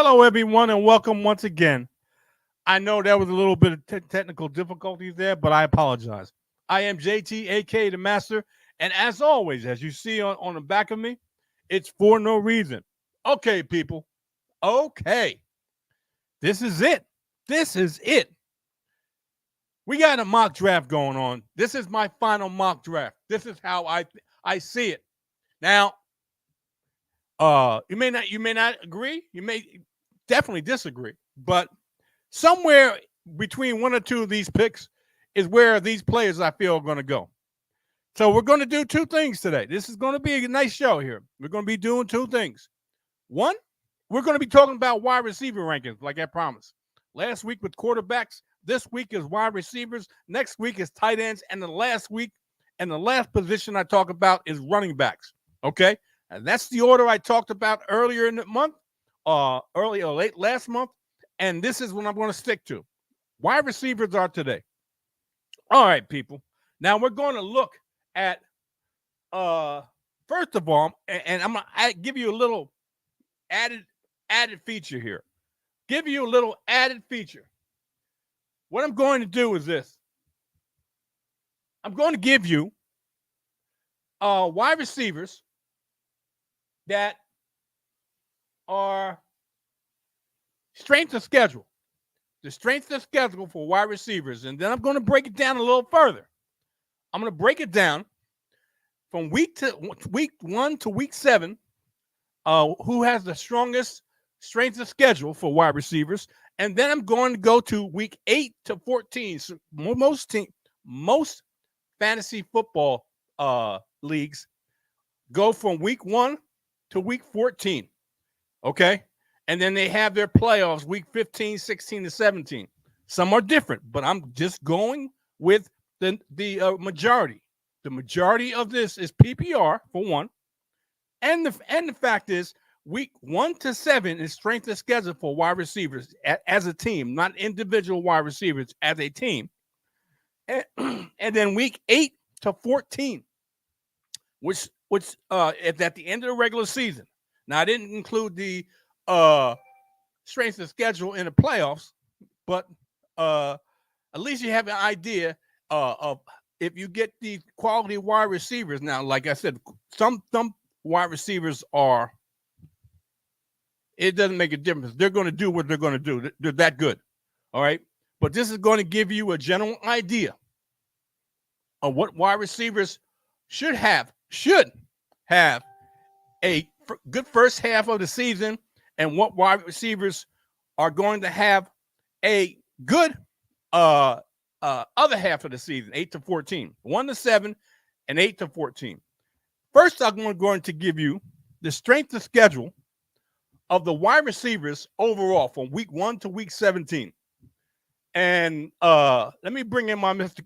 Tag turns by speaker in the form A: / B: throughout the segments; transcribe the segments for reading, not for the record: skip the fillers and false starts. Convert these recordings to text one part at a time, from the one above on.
A: Hello, everyone, and welcome once again. I know there was a little bit of technical difficulties there, but I apologize. I am JT, aka the Master, and as always, as you see on the back of me, it's for no reason. Okay, people. Okay, this is it. This is it. We got a mock draft going on. This is my final mock draft. This is how I see it. Now, you may not agree. You may definitely disagree, but somewhere between one or two of these picks is where these players I feel are going to go. So we're going to do two things today. This is going to be a nice show here. We're going to be doing two things. One, we're going to be talking about wide receiver rankings, like I promised. Last week with quarterbacks. This week is wide receivers. Next week is tight ends. And the last week and the last position I talk about is running backs. Okay? And that's the order I talked about earlier in the month, early or late last month. And this is what I'm going to stick to. Wide receivers are today. All right, people. Now we're going to look at, first of all, and I'm going to give you a little added feature here. Give you a little added feature. What I'm going to do is this. I'm going to give you wide receivers that are strength of schedule. The strength of schedule for wide receivers. And then I'm going to break it down a little further. I'm going to break it down from week 1 to week 7. Who has the strongest strength of schedule for wide receivers. And then I'm going to go to week 8 to 14. So most fantasy football leagues go from week 1 to week 14. Okay? And then they have their playoffs week 15, 16 to 17. Some are different, but I'm just going with the majority. The majority of this is PPR for one. And the fact is, week 1 to 7 is strength of schedule for wide receivers as a team, not individual wide receivers, as a team. And then week 8 to 14, which is at the end of the regular season. Now, I didn't include the strength of schedule in the playoffs, but at least you have an idea of if you get the quality wide receivers. Now, like I said, some wide receivers it doesn't make a difference. They're going to do what they're going to do. They're that good. All right. But this is going to give you a general idea of what wide receivers should have a good first half of the season, and what wide receivers are going to have a good other half of the season, 8 to 14, 1 to 7, and 8 to 14. First, I'm going to give you the strength of schedule of the wide receivers overall from week 1 to week 17. And let me bring in my Mr.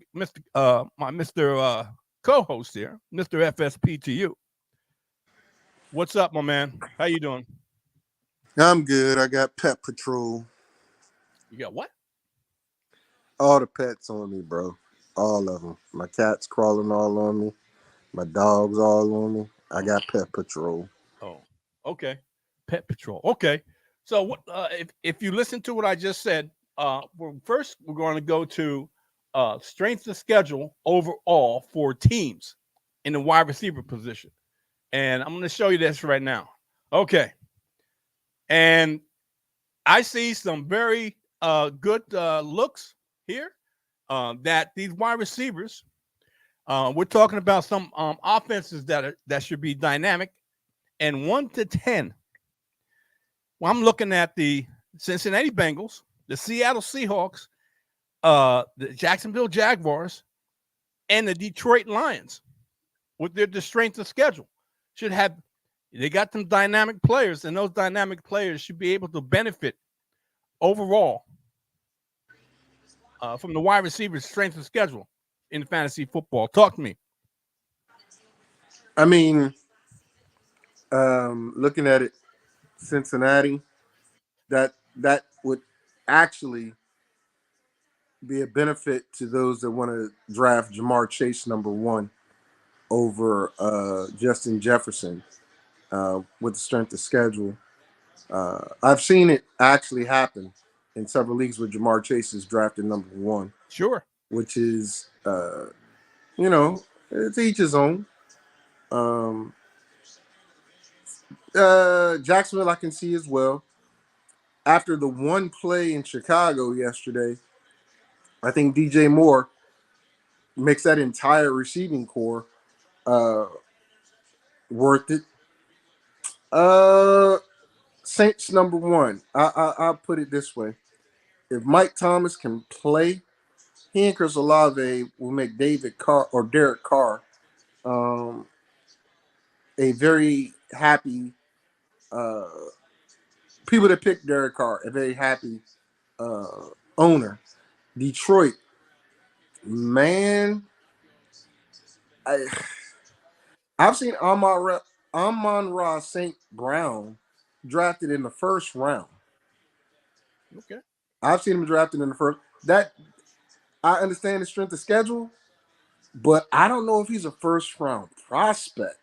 A: Co-host here, Mr. FSP to you. What's up, my man? How you doing?
B: I'm good. I got Pet Patrol.
A: You got what?
B: All the pets on me, bro. All of them. My cat's crawling all on me. My dog's all on me. I got Pet Patrol.
A: Oh, okay. Pet Patrol. Okay. So what? If you listen to what I just said, first we're going to go to strength of schedule overall for teams in the wide receiver position, and I'm going to show you this right now. Okay. And I see some very good looks here that these wide receivers. We're talking about some offenses that should be dynamic, and 1 to 10. Well, I'm looking at the Cincinnati Bengals, the Seattle Seahawks, the Jacksonville Jaguars, and the Detroit Lions with their strength of schedule. They got some dynamic players, and those dynamic players should be able to benefit overall from the wide receivers' strength of schedule in fantasy football. Talk to me.
B: I mean, looking at it, Cincinnati, that would actually be a benefit to those that want to draft Jamar Chase number 1 over Justin Jefferson with the strength of schedule. I've seen it actually happen in several leagues where Jamar Chase is drafted number one,
A: Sure.
B: which is, it's each his own. Um, Jacksonville, I can see as well. After the one play in Chicago yesterday, I think DJ Moore makes that entire receiving core uh, worth it. Uh, Saints number one. I'll put it this way: if Mike Thomas can play, he and Chris Olave will make David Carr or Derek Carr um, a very happy uh, people that pick Derek Carr, a very happy owner. Detroit, man, I, I've seen Amon-Ra St. Brown drafted in the first round.
A: Okay.
B: I've seen him drafted in the first. That I understand the strength of schedule, but I don't know if he's a first round prospect.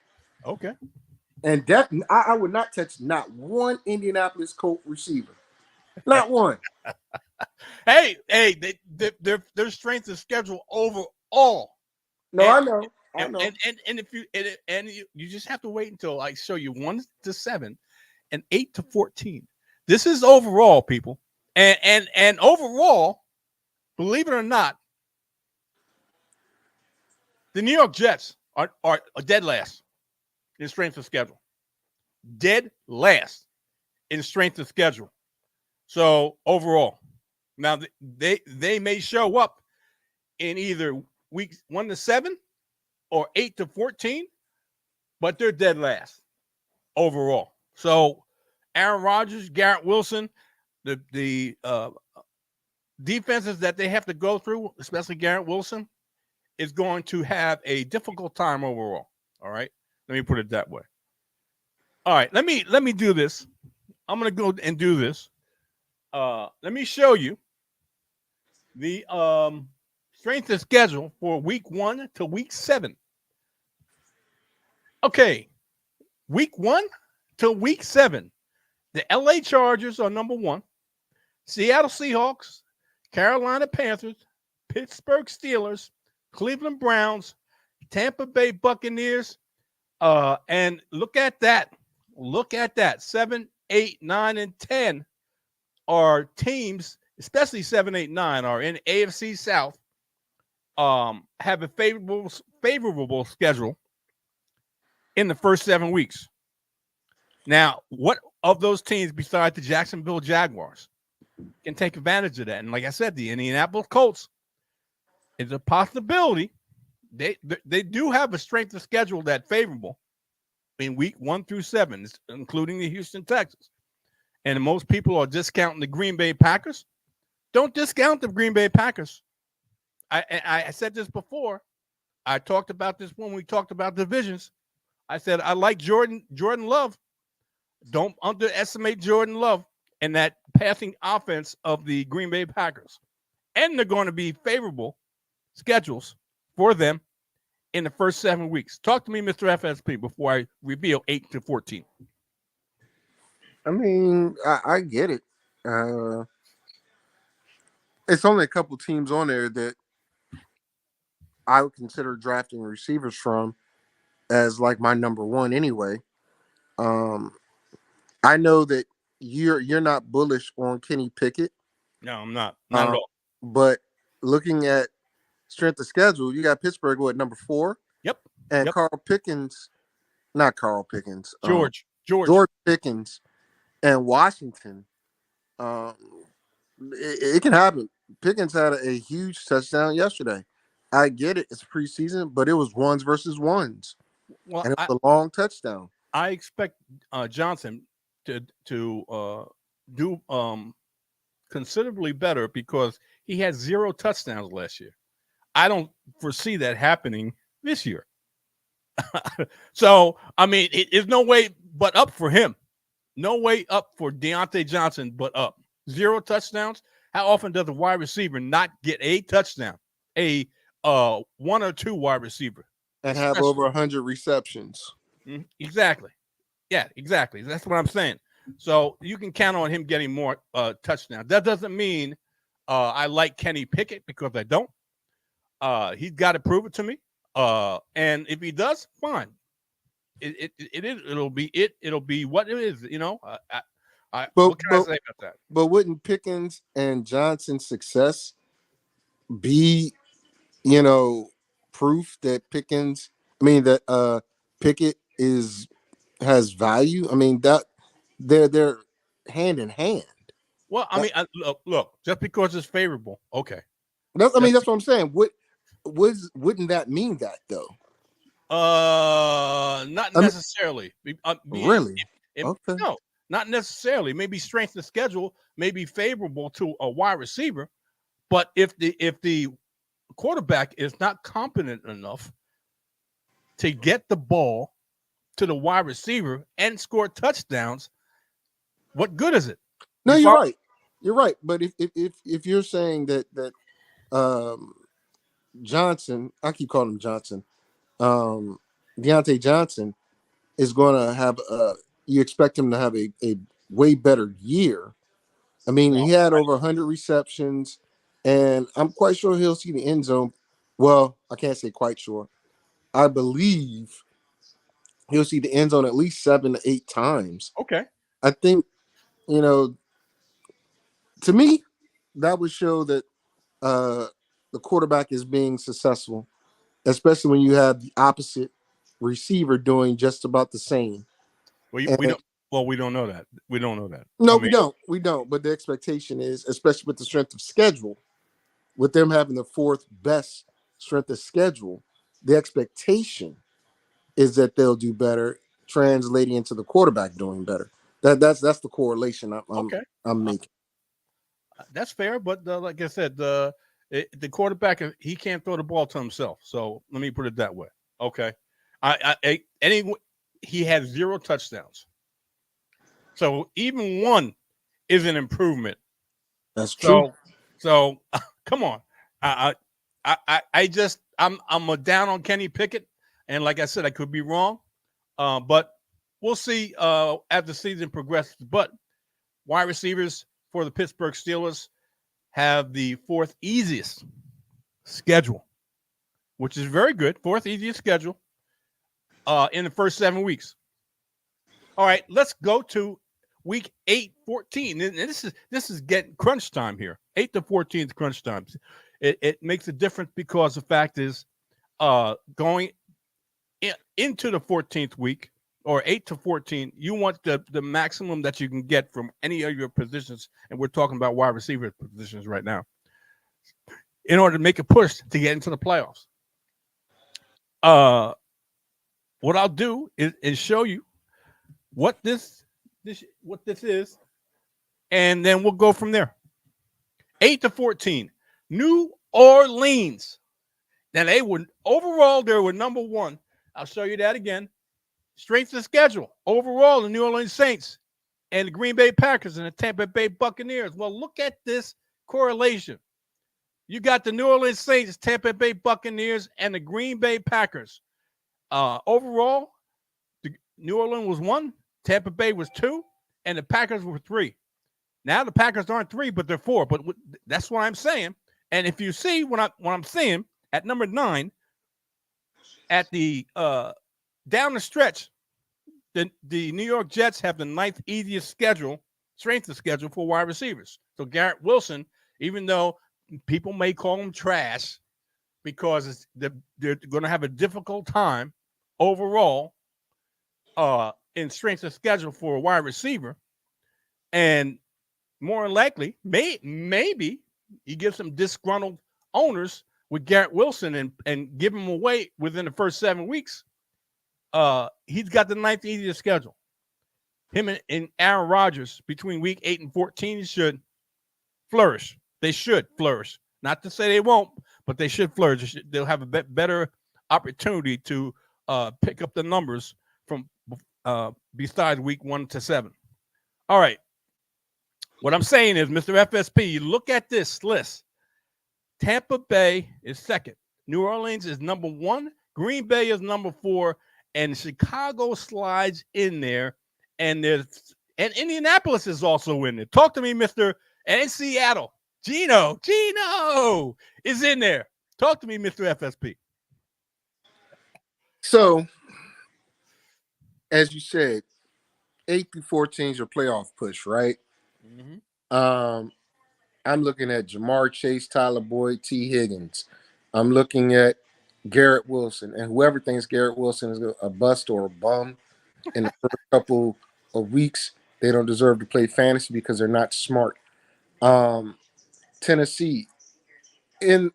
A: Okay.
B: And I would not touch not one Indianapolis Colt receiver, not one.
A: Hey, their strength of schedule overall.
B: No,
A: And,
B: I know.
A: and if you just have to wait until I show you 1 to 7 and 8 to 14. This is overall, people. And overall, believe it or not, the New York Jets are dead last in strength of schedule. Dead last in strength of schedule. So overall, now they may show up in either weeks 1 to 7 or 8 to 14, but they're dead last overall. So Aaron Rodgers, Garrett Wilson, the defenses that they have to go through, especially Garrett Wilson, is going to have a difficult time overall. All right, let me put it that way. All right, let me do this. I'm gonna go and do this. Let me show you the strength of schedule for week 1 to week 7. Okay, week 1 to week 7. The LA Chargers are number 1. Seattle Seahawks, Carolina Panthers, Pittsburgh Steelers, Cleveland Browns, Tampa Bay Buccaneers, and look at that. Look at that. 7, 8, 9, and 10 are teams, especially 7, 8, 9, are in AFC South, have a favorable schedule in the first 7 weeks. Now, what of those teams besides the Jacksonville Jaguars can take advantage of that? And like I said, the Indianapolis Colts is a possibility. They do have a strength of schedule that's favorable in week 1 through 7, including the Houston Texans. And most people are discounting the Green Bay Packers. Don't discount the Green Bay Packers. I said this before. I talked about this when we talked about divisions. I said I like Jordan Love. Don't underestimate Jordan Love and that passing offense of the Green Bay Packers. And they're going to be favorable schedules for them in the first 7 weeks. Talk to me, Mr. FSP, before I reveal 8 to 14.
B: I mean, I get it. It's only a couple teams on there that I would consider drafting receivers from as like my number one anyway. I know that you're not bullish on Kenny Pickett.
A: No, I'm not. Not at all.
B: But looking at strength of schedule, you got Pittsburgh number 4.
A: Yep.
B: And
A: yep.
B: George Pickens and Washington. It can happen. Pickens had a huge touchdown yesterday. I get it. It's preseason, but it was ones versus ones.
A: Well,
B: and it was a long touchdown.
A: I expect Johnson to do considerably better because he had 0 touchdowns last year. I don't foresee that happening this year. So, I mean, there's no way but up for him. No way up for Deontay Johnson but up. 0 touchdowns. How often does a wide receiver not get a touchdown? A 1 or 2 wide receiver.
B: And have over 100 receptions.
A: Exactly. Yeah, exactly. That's what I'm saying. So you can count on him getting more touchdowns. That doesn't mean I like Kenny Pickett, because I don't. He's got to prove it to me. And if he does, fine. It'll be it. It'll be what it is.
B: But
A: What can I
B: but
A: say about that?
B: but wouldn't Pickens and Johnson's success be, you know, proof that that Pickett has value? I mean, that they're hand in hand.
A: Well, I
B: That,
A: mean, look, just because it's favorable, okay. Just
B: that's what I'm saying. Wouldn't that mean that though?
A: not
B: I mean,
A: necessarily.
B: really?
A: It-
B: Okay.
A: no, not necessarily. Maybe strength of schedule may be favorable to a wide receiver, but if the quarterback is not competent enough to get the ball to the wide receiver and score touchdowns, what good is it?
B: No,
A: You
B: you're
A: follow?
B: right. You're right. But if you're saying that um, Johnson, I keep calling him Johnson, um, Deontay Johnson is going to have you expect him to have a way better year. I mean,
A: Well,
B: he had over 100 receptions, and I'm quite sure he'll see the end zone. Well, I can't say quite sure. I believe he'll see the end zone at least 7 to 8 times.
A: okay.
B: I think, you know, to me, that would show that uh, the quarterback is being successful, especially when you have the opposite receiver doing just about the same.
A: We
B: And
A: don't. Well, we don't know that. We don't know that.
B: no,
A: I
B: we
A: mean,
B: don't. We don't. But the expectation is, especially with the strength of schedule, with them having the fourth best strength of schedule, the expectation is that they'll do better, translating into the quarterback doing better. That's the correlation
A: okay,
B: I'm making.
A: that's fair. But like I said, the quarterback, he can't throw the ball to himself. So let me put it that way. Okay, he has 0 touchdowns. So even one is an improvement.
B: That's true.
A: So so come on. I just I'm a down on Kenny Pickett, and like I said, I could be wrong, but we'll see as the season progresses. But wide receivers for the Pittsburgh Steelers have the fourth easiest schedule, which is very good. Fourth easiest schedule in the first 7 weeks. All right, let's go to week 8-14. And this is getting crunch time here. 8 to 14 is crunch time. It makes a difference because the fact is going into the 14th week or 8 to 14, you want the maximum that you can get from any of your positions. And we're talking about wide receiver positions right now in order to make a push to get into the playoffs. What I'll do is show you what this is, and then we'll go from there. 8 to 14, New Orleans. Now they were number one. I'll show you that again. Strength of schedule overall, the New Orleans Saints and the Green Bay Packers and the Tampa Bay Buccaneers. Well, look at this correlation. You got the New Orleans Saints, Tampa Bay Buccaneers, and the Green Bay Packers. Overall, the New Orleans was 1, Tampa Bay was 2, and the Packers were 3. Now the Packers aren't 3, but they're 4. But that's what I'm saying. And if you see what I'm saying at number 9, at the down the stretch, the New York Jets have the 9th easiest strength of schedule for wide receivers. So Garrett Wilson, even though people may call him trash because they're going to have a difficult time overall in strength of schedule for a wide receiver, and more than likely, maybe you give some disgruntled owners with Garrett Wilson and give him away within the first 7 weeks. He's got the 9th easiest schedule. Him and Aaron Rodgers between week 8 and 14 should flourish. They should flourish. Not to say they won't, but they should flourish. They'll have a better opportunity to pick up the numbers from besides week 1 to 7. All right. What I'm saying is, Mr. FSP, you look at this list. Tampa Bay is second. New Orleans is number 1. Green Bay is number 4. And Chicago slides in there. And there's And Indianapolis is also in there. Talk to me, Mr. And Seattle. Gino is in there. Talk to me, Mr. FSP.
B: So, as you said, 8 through 14 is your playoff push, right?
A: Mm-hmm.
B: Um, I'm looking at Jamar Chase, Tyler Boyd, T. Higgins. I'm looking at Garrett Wilson, and whoever thinks Garrett Wilson is a bust or a bum in the first couple of weeks, they don't deserve to play fantasy because they're not smart. Um, Tennessee, and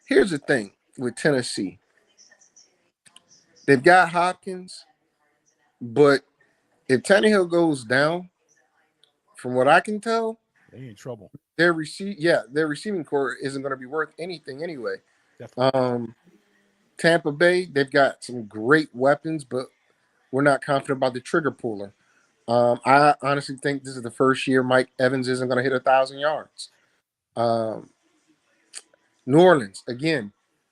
B: here's the thing with Tennessee, they've got Hopkins, but if Tannehill goes down, from what I can tell,
A: They in trouble.
B: their receiving core isn't going to be worth anything anyway.
A: Definitely.
B: Tampa Bay, they've got some great weapons, but we're not confident about the trigger puller. I honestly think this is the first year Mike Evans isn't going to hit 1,000 yards. Um, New Orleans, again,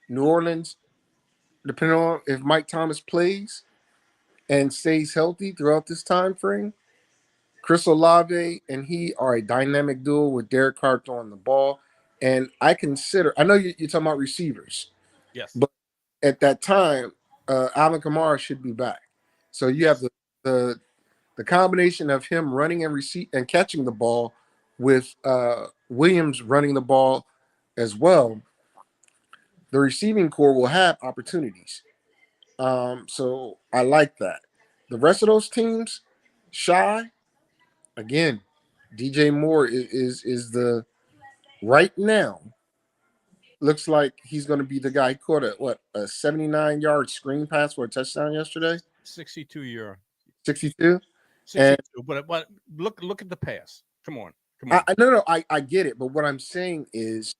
B: New Orleans, depending on if Mike Thomas plays and stays healthy throughout this time frame, Chris Olave and he are a dynamic duo with Derek Carr throwing the ball. And I know you're talking about receivers,
A: Yes.
B: but at that time, Alvin Kamara should be back. So you have
A: Yes.
B: the combination of him running and catching the ball with Williams running the ball as well. The receiving core will have opportunities. So I like that. The rest of those teams, shy again. DJ Moore is the right now looks like he's going to be the guy who caught a 79-yard screen pass for a touchdown yesterday.
A: 62-year.
B: 62. And
A: 62. But look at the pass. Come on.
B: I get it, but what I'm saying is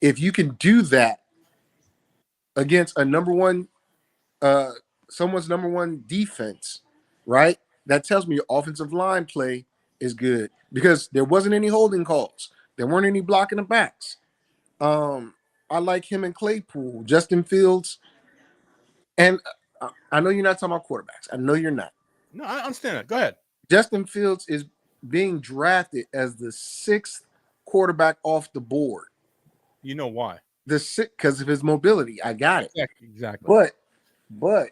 B: if you can do that against a number one uh someone's number one defense, right? That tells me your offensive line play is good because there wasn't any holding calls. There weren't any blocking the backs. Um, I like him and Claypool, Justin Fields, and I know you're not talking about quarterbacks. I know you're not.
A: No, I understand that. Go ahead.
B: Justin Fields is being drafted as the 6th quarterback off the board.
A: You know why?
B: The 6th because of his mobility. I got it.
A: Exactly.
B: But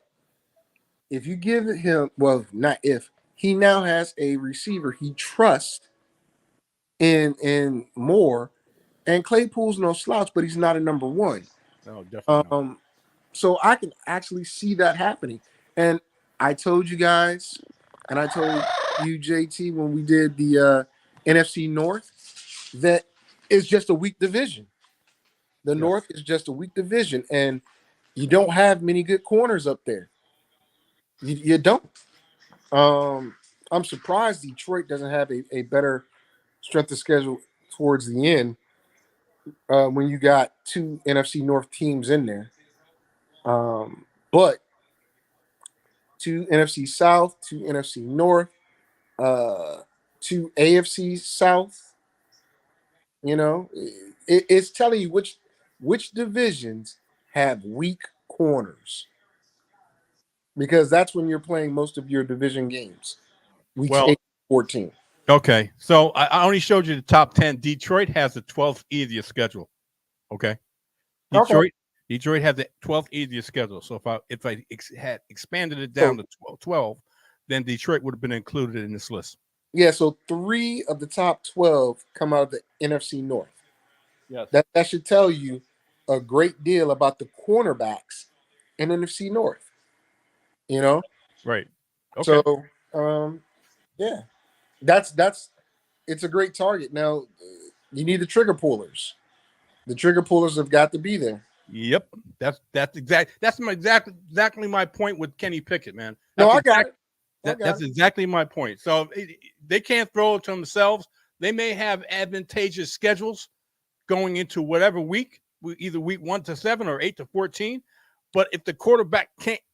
B: if you give him, well, not if he now has a receiver he trusts in Moore, and Claypool's no slouch, but he's not a number one.
A: No, definitely not.
B: So I can actually see that happening. And I told you guys, and I told you, JT, when we did the NFC North, that it's just a weak division. The North is just a weak division, and you don't have many good corners up there. You don't. I'm surprised Detroit doesn't have a better strength of schedule towards the end when you got 2 NFC North teams in there. But 2 NFC South, 2 NFC North, 2 AFC South. You know, it's telling you which divisions have weak corners because that's when you're playing most of your division games. Weeks
A: Well,
B: 8, 14.
A: okay. So I only showed you the top 10. Detroit has the 12th easiest schedule. Okay.
B: Okay.
A: Detroit had the 12th easiest schedule. So if I had expanded it down to 12, then Detroit would have been included in this list.
B: Yeah, so 3 of the top 12 come out of the NFC North.
A: Yes.
B: That should tell you a great deal about the cornerbacks in NFC North. You know?
A: Right. Okay.
B: So yeah. That's it's a great target. Now you need the trigger pullers. The trigger pullers have got to be there.
A: Yep. That's exactly my point with Kenny Pickett, man.
B: I got it.
A: That's exactly my point. So they can't throw it to themselves. They may have advantageous schedules going into whatever week, either week 1 to 7 or 8 to 14. But if the quarterback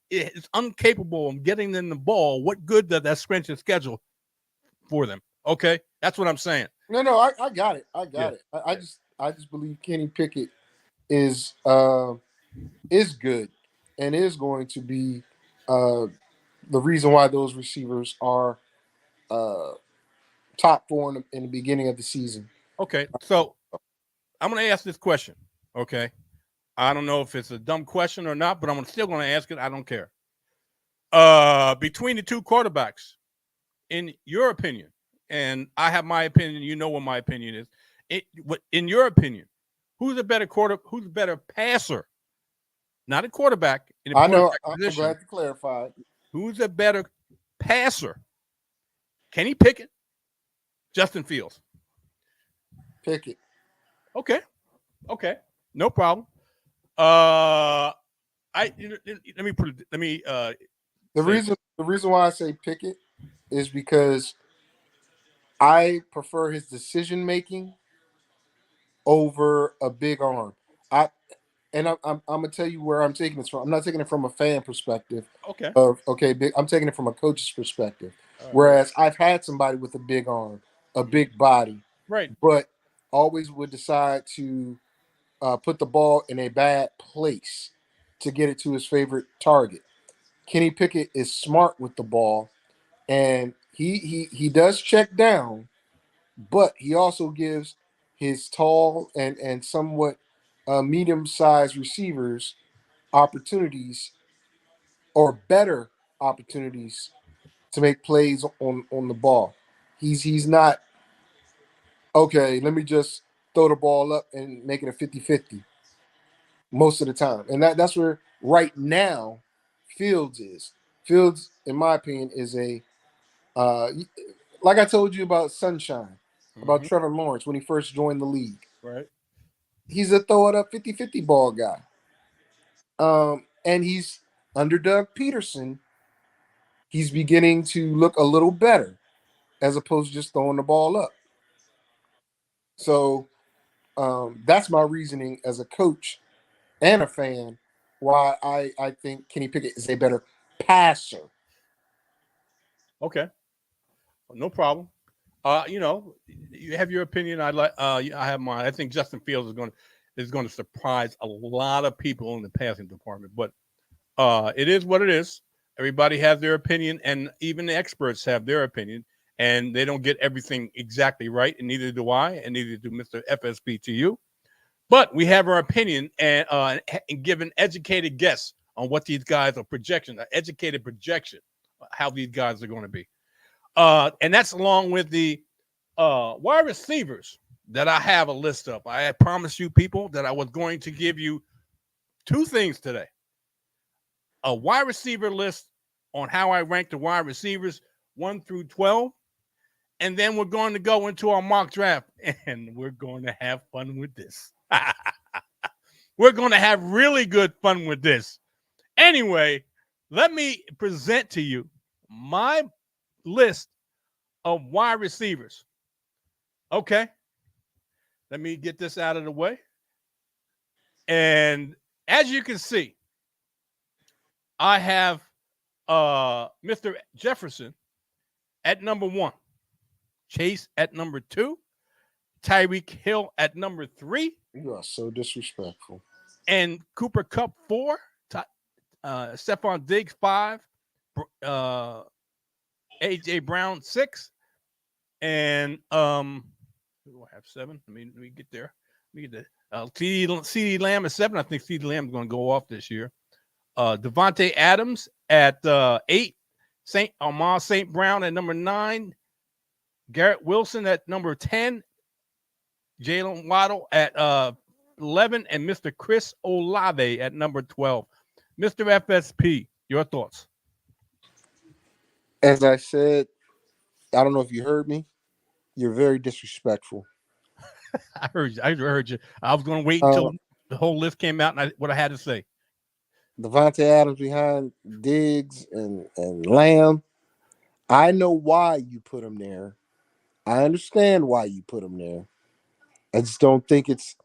A: is incapable of getting them the ball, what good does that strength of schedule for them? Okay, that's what I'm saying.
B: No, I got it. I got it. I just believe Kenny Pickett is good and is going to be the reason why those receivers are top four in the beginning of the season.
A: Okay, so I'm going to ask this question. Okay, I don't know if it's a dumb question or not, but I'm still going to ask it. I don't care. Between the two quarterbacks, in your opinion, and I have my opinion. You know what my opinion is. In your opinion, who's a better Who's a better passer? Not a quarterback in the
B: I know.
A: quarterback
B: I'm
A: position.
B: glad to clarify.
A: Who's a better passer? Kenny Pickett, Justin Fields.
B: Pickett.
A: Okay, no problem. Let me put it.
B: The
A: say
B: reason why I say Pickett is because I prefer his decision making over a big arm. I I'm gonna tell you where I'm taking this from. I'm not taking it from a fan perspective
A: okay.
B: of okay, big. I'm taking it from a coach's perspective.
A: All right.
B: Whereas I've had somebody with a big arm, a big body,
A: Right.
B: but always would decide to put the ball in a bad place to get it to his favorite target. Kenny Pickett is smart with the ball, and he does check down, but he also gives his tall and somewhat medium sized receivers opportunities or better opportunities to make plays on the ball. He's not okay, let me just throw the ball up and make it a 50-50 most of the time. And that's where right now Fields is. Fields, in my opinion, is a uh, like I told you about Sunshine, about
A: Mm-hmm.
B: Trevor Lawrence when he first joined the league.
A: Right.
B: He's a throw it up 50-50 ball guy. And he's under Doug Peterson. He's beginning to look a little better as opposed to just throwing the ball up. So that's my reasoning as a coach and a fan why I think Kenny Pickett is a better passer.
A: Okay. No problem. You have your opinion. I have mine. I think Justin Fields is going to surprise a lot of people in the passing department. But it is what it is. Everybody has their opinion, and even the experts have their opinion, and they don't get everything exactly right, and neither do I, and neither do Mr. FSB to you. But we have our opinion and give an educated guess on what these guys are projection, an educated projection, how these guys are going to be. And that's along with the wide receivers that I have a list of. I had promised you people that I was going to give you two things today: a wide receiver list on how I rank the wide receivers 1 through 12, and then we're going to go into our mock draft, and we're going to have fun with this. We're going to have really good fun with this. Anyway, let me present to you my list of wide receivers. Okay. Let me get this out of the way. And as you can see, I have Mr. Jefferson at number 1, Chase at number 2, Tyreek Hill at number 3,
B: You are so disrespectful.
A: and Cooper Kupp 4, Stephon Diggs 5, AJ Brown 6, and who do I have 7? Let me get there. Let me get there. CD Lamb is 7. I think CD Lamb is going to go off this year. Devontae Adams at 8, St. Brown at number 9, Garrett Wilson at number 10, Jalen Waddle at 11, and Mr. Chris Olave at number 12. Mr. FSP, your thoughts?
B: As I said, I don't know if you heard me. You're very disrespectful.
A: I heard you. I heard you. I was going to wait until
B: Um,
A: the whole list came out and what I had to say.
B: Devontae Adams behind Diggs and Lamb. I know why you put him there. I understand why you put him there. I just don't think it's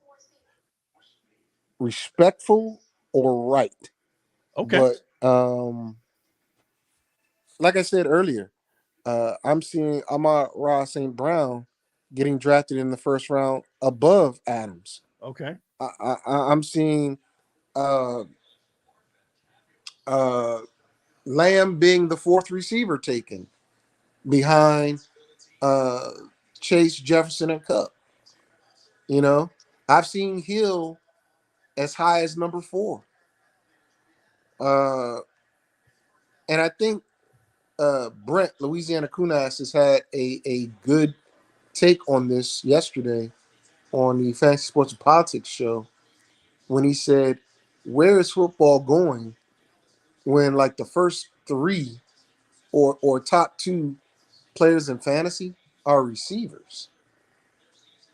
B: respectful or right.
A: Okay.
B: But like I said earlier, I'm seeing Amon-Ra St. Brown getting drafted in the first round above Adams.
A: Okay.
B: I'm seeing uh, uh, Lamb being the fourth receiver taken behind uh, Chase, Jefferson, and Cup. You know, I've seen Hill as high as number 4. Uh, and I think Brent, Louisiana Kunas, has had a good take on this yesterday on the Fantasy Sports and Politics show when he said, where is football going when like the first 3 or top 2 players in fantasy are receivers?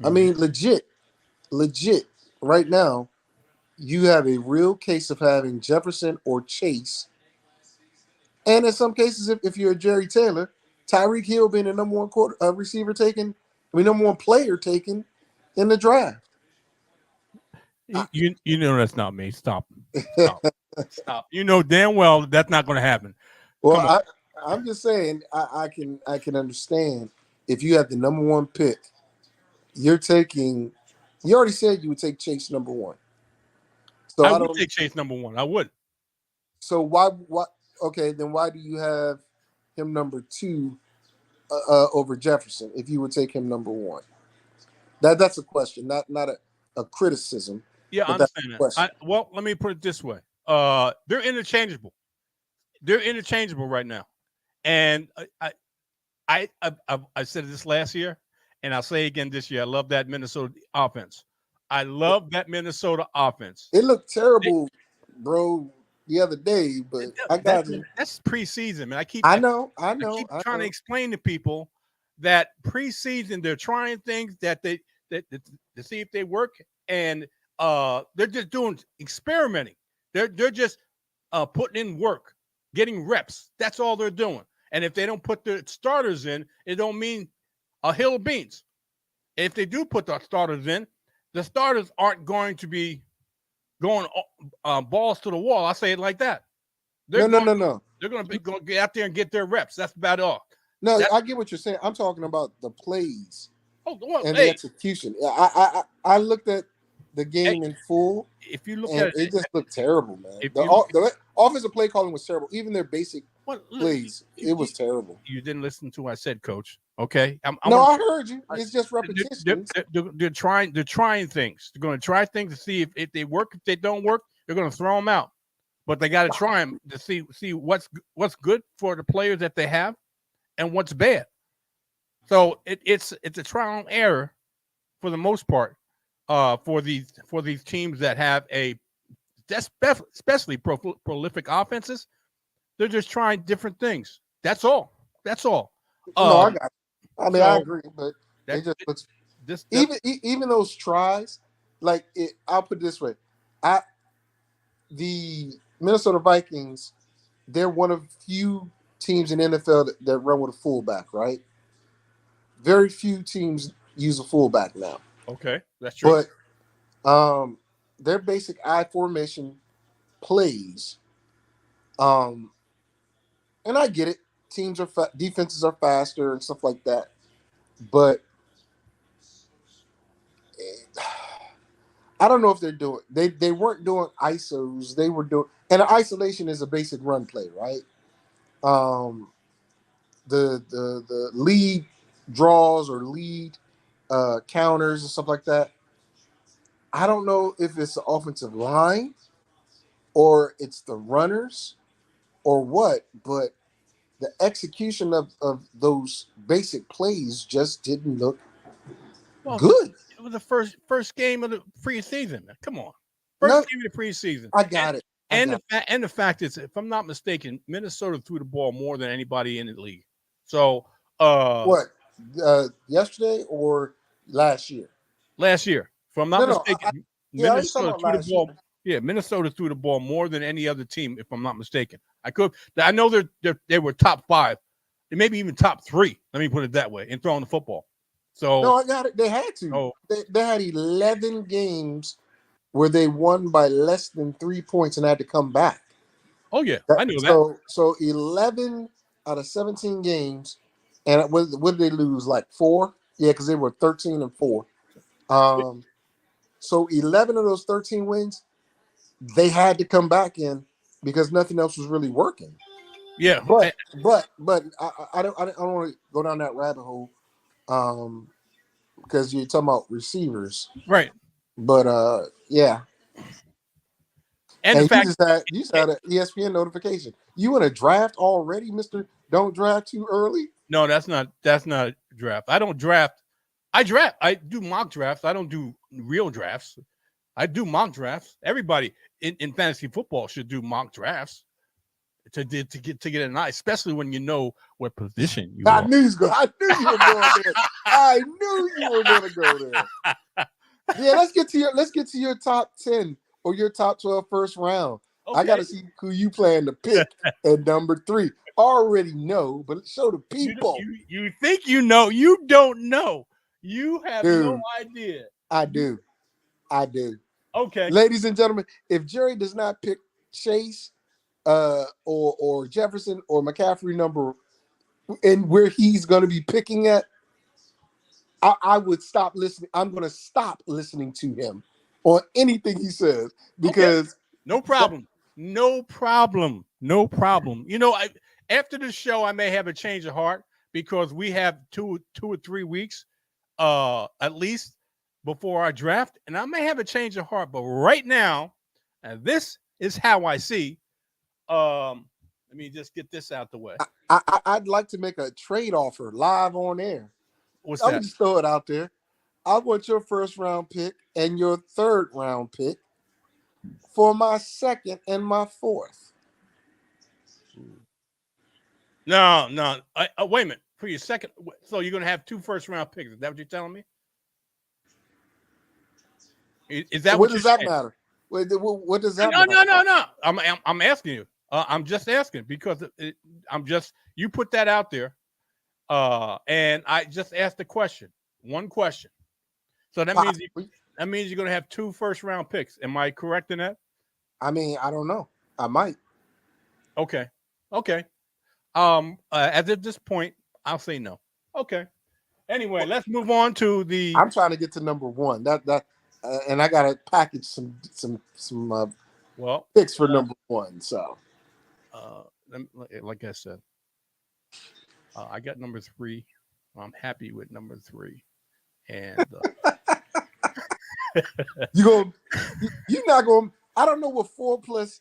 B: I
A: Mhm.
B: mean, legit, right now, you have a real case of having Jefferson or Chase. And in some cases, if you're a Jerry Taylor, Tyreek Hill being the number 1 receiver taken, number 1 player taken in the draft.
A: You know that's not me. Stop. Stop. Stop. You know damn well that's not going to happen.
B: Well,
A: Come on.
B: I'm just saying I can understand if you have the number 1 pick, you're taking. You already said you would take Chase number 1, so
A: I
B: I
A: would
B: don't.
A: take Chase number 1. I would.
B: So why? Okay, then why do you have him number 2 over Jefferson if you would take him number 1? That's a question, not a criticism,
A: Yeah, I
B: but that's a
A: understand that.
B: question.
A: Well, let me put it this way. They're interchangeable. They're interchangeable right now. And I said this last year, and I'll say it again this year. I love that Minnesota offense. I love that Minnesota offense.
B: It looked terrible, bro, the other day, but I got you.
A: That's preseason, man.
B: I know,
A: I keep trying to explain to people that preseason they're trying things that to see if they work, and they're just doing experimenting. They're just putting in work, getting reps. That's all they're doing. And if they don't put their starters in, it don't mean a hill of beans. If they do put the starters in, the starters aren't going to be going balls to the wall. I say it like that. They're
B: no,
A: going.
B: no, no,
A: They're going to be going to get out there and get their reps. That's about all.
B: no. I get what you're saying. I'm talking about the plays
A: Oh, well,
B: and the
A: hey,
B: execution. I looked at the
A: hey,
B: game in full,
A: if you look
B: and
A: at it,
B: it just looked terrible, man.
A: if you look,
B: The offensive play calling was terrible. Even their basic
A: well, look,
B: plays, it was terrible.
A: you didn't listen to what I said, Coach. Okay, I
B: No,
A: want
B: I heard you.
A: to.
B: It's just repetitions.
A: They're trying. They're trying things. They're going to try things to see if they work. If they don't work, they're going to throw them out. But they got to try them to see what's good for the players that they have and what's bad. So it's a trial and error for the most part for these teams that have especially prolific offenses. They're just trying different things. That's all. That's all.
B: No, I got you. I mean, I
A: So
B: agree, but
A: that
B: it just looks
A: this
B: even those tries. Like I'll put it this way: the Minnesota Vikings, they're one of few teams in NFL that run with a fullback, right? Very few teams use a fullback now.
A: okay. That's true.
B: But their basic I formation plays, um, and I get it. Teams are defenses are faster and stuff like that, but I don't know if they're doing. They weren't doing ISOs. They were doing, and isolation is a basic run play, right? Um, the lead draws or lead counters and stuff like that. I don't know if it's the offensive line or it's the runners or what, but the execution of those basic plays just didn't look
A: Well,
B: good.
A: it was the first game of the preseason. Come on,
B: No,
A: first game of the preseason.
B: I got it.
A: And the fact is, if I'm not mistaken, Minnesota threw the ball more than anybody in the league. So
B: What yesterday or last year?
A: last year, if I'm not
B: No.
A: mistaken,
B: Yeah, I was talking
A: Minnesota
B: about
A: threw the
B: last year.
A: ball. Yeah, Minnesota threw the ball more than any other team, if I'm not mistaken. I know they were top 5, maybe even top 3. Let me put it that way in throwing the football. So
B: No, I got it. They had to.
A: oh
B: They had 11 games where they won by less than 3 points and had to come back.
A: oh yeah, I knew that.
B: So 11 out of 17 games, and what did they lose? Like 4? Yeah, because they were 13-4. So 11 of those 13 wins, they had to come back in because nothing else was really working.
A: Yeah,
B: But I don't want to go down that rabbit hole, um, because you're talking about receivers.
A: right.
B: But yeah,
A: And the
B: and you
A: fact,
B: just had an ESPN notification. You in a draft already, Mister? Don't draft too early.
A: no, that's not draft. I don't draft. I draft. I do mock drafts. I don't do real drafts. I do mock drafts. Everybody in fantasy football should do mock drafts to get an eye, especially when you know what position you
B: I
A: are.
B: knew you was going. I knew you were going there. I knew you were going to go there. Yeah, let's get to your top 10 or your top 12 first round. I got
A: Okay,
B: to see who you plan to pick at number 3. Already know, but show the
A: you
B: people,
A: you think you know, you don't know. You have no
B: dude.
A: idea.
B: I do. I do.
A: Okay,
B: Ladies and gentlemen, if Jerry does not pick Chase, or Jefferson or McCaffrey number and where he's going to be picking at, I would stop listening. I'm going to stop listening to him on anything he says
A: okay,
B: because
A: no
B: that,
A: problem, no problem, no problem. After the show, I may have a change of heart because we have two or 3 weeks, at least before our draft, and I may have a change of heart. But right now, and this is how I see. Let me just get this out the way.
B: I'd like to make a trade offer live on air.
A: What's
B: I'm going
A: that?
B: to just throw it out there. I want your first round pick and your third round pick for my second and my fourth.
A: No, no. Wait a minute. For your second, so you're going to have 2 first round picks. Is that what you're telling me? Is that
B: What
A: what you're
B: does that
A: saying?
B: matter? What does that
A: No,
B: matter?
A: no, no, no. I'm asking you. I'm just asking because I'm just you put that out there, and I just asked the question, one question. So
B: Possibly.
A: that means you're going to have 2 first round picks. Am I correct in that?
B: I mean, I don't know. I might.
A: Okay, okay. As of this point, I'll say no. Okay. Anyway, let's move on to the
B: I'm trying to get to number one. And I got to package some
A: well.
B: picks for number one. So
A: Uh, like I said, I got number 3. I'm happy with number 3, and
B: you go. You're not going. I don't know what 4 +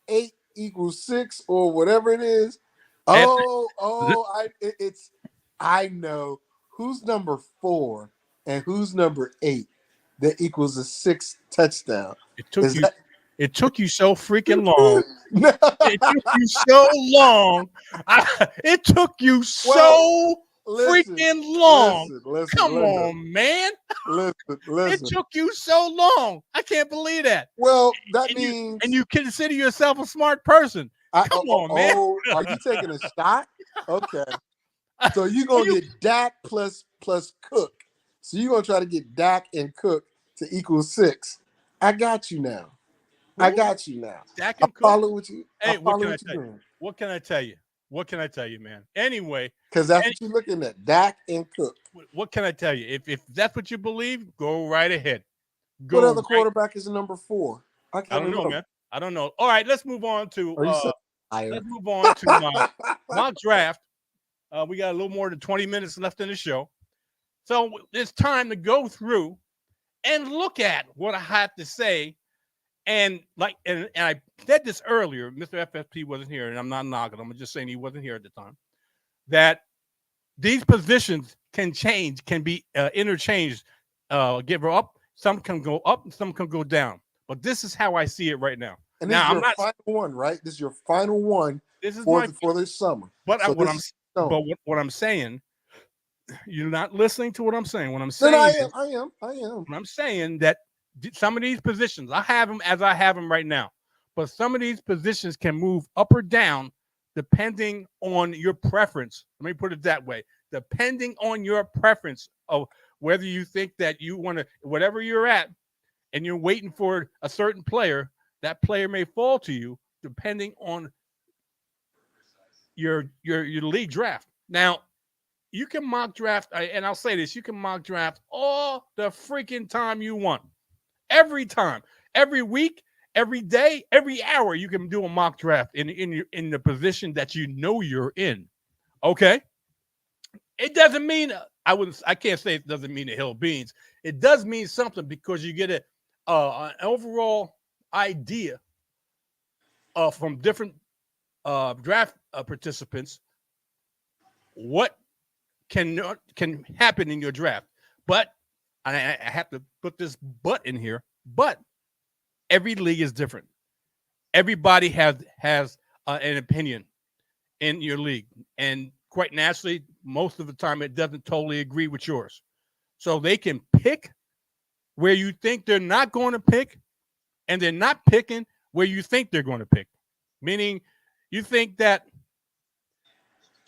B: 8 = 6 or whatever it is.
A: after,
B: It's. I know who's number 4 and who's number 8 that equals a 6 touchdown.
A: it took
B: Is
A: you
B: that
A: it took you so freaking long.
B: no?
A: It took you so long. It took you
B: Well,
A: so
B: listen,
A: freaking long.
B: listen, listen,
A: Come
B: Linda.
A: on, man.
B: Listen,
A: It
B: listen.
A: took you so long. I can't believe that.
B: Well, that
A: And
B: means
A: you consider yourself a smart person. Come on, man.
B: are you taking a shot? Okay. So you're
A: Are
B: gonna
A: you
B: get Dak plus Cook. So you're gonna try to get Dak and Cook to equal 6. I got you now. I
A: who?
B: got you now.
A: Dak
B: I
A: and Cook?
B: follow what you. I
A: Hey, what
B: follow
A: can I
B: what
A: tell you?
B: you're doing
A: What can I tell you? What can I tell you, man? Anyway,
B: because that's
A: any,
B: what you're looking at. Dak and Cook.
A: what can I tell you? If that's what you believe, go right ahead.
B: What
A: Go
B: other
A: right.
B: quarterback is number 4? I
A: I
B: can't
A: don't know,
B: remember.
A: man. I don't know. All right, let's move on to
B: Are you so tired?
A: my mock draft. We got a little more than 20 minutes left in the show. So it's time to go through and look at what I have to say. And I said this earlier, Mr. FFP wasn't here, and I'm not knocking him. I'm just saying he wasn't here at the time. That these positions can change, can be interchanged, give her up. Some can go up, and some can go down. But this is how I see it right now.
B: And this is
A: Now I'm
B: your
A: not.
B: final one, right? This is your final one
A: This is
B: for
A: my.
B: for this summer.
A: But
B: So
A: what
B: this
A: I'm.
B: is
A: But
B: stone.
A: what I'm saying, you're not listening to what I'm saying. What I'm
B: No, I
A: saying
B: am.
A: is,
B: I am.
A: I'm saying that some of these positions, I have them as I have them right now. But some of these positions can move up or down depending on your preference. Let me put it that way. Depending on your preference of whether you think that you want to, whatever you're at, and you're waiting for a certain player, that player may fall to you depending on your league draft. Now, you can mock draft, and I'll say this: you can mock draft all the freaking time you want, every time, every week, every day, every hour, you can do a mock draft in the position that you know you're in. Okay, it doesn't mean I can't say it doesn't mean the hill beans. It does mean something because you get an overall idea from different draft participants what can happen in your draft. But I have to put this but in here. But every league is different. Everybody has an opinion in your league, and quite naturally, most of the time, it doesn't totally agree with yours. So they can pick where you think they're not going to pick, and they're not picking where you think they're going to pick. Meaning, you think that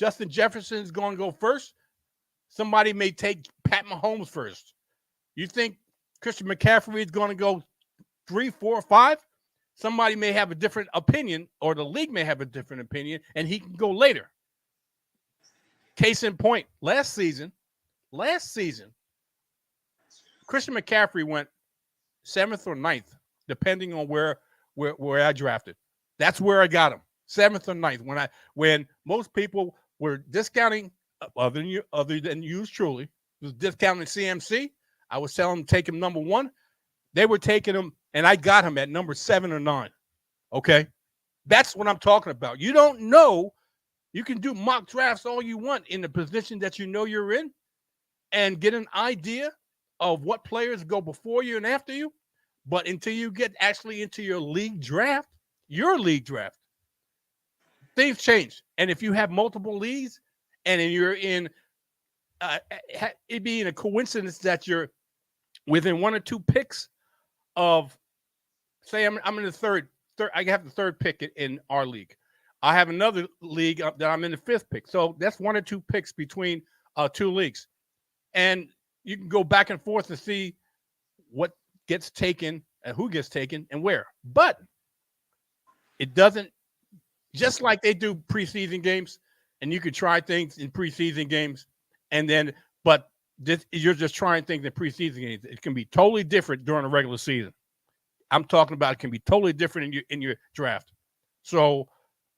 A: Justin Jefferson is going to go first. Somebody may take Pat Mahomes first. You think Christian McCaffrey is going to go 3, 4, 5? Somebody may have a different opinion, or the league may have a different opinion, and he can go later. Case in point, last season, Christian McCaffrey went 7th or 9th, depending on where I drafted. That's where I got him, 7th or 9th. When most people were discounting, other than yours truly, was discounting CMC, I was telling them take him number 1. They were taking him, and I got him at number 7 or 9. Okay, that's what I'm talking about. You don't know. You can do mock drafts all you want in the position that you know you're in, and get an idea of what players go before you and after you. But until you get actually into your league draft, things change. And if you have multiple leagues, and you're in, it'd be in a coincidence that you're within 1 or 2 picks of, say, I'm in the third. I have the 3rd pick in our league. I have another league that I'm in the 5th pick. So that's 1 or 2 picks between 2 leagues. And you can go back and forth to see what gets taken and who gets taken and where. But it doesn't, just like they do preseason games, and you could try things in preseason games, and then, but you're just trying things in preseason games. It can be totally different during a regular season. I'm talking about it can be totally different in your draft. So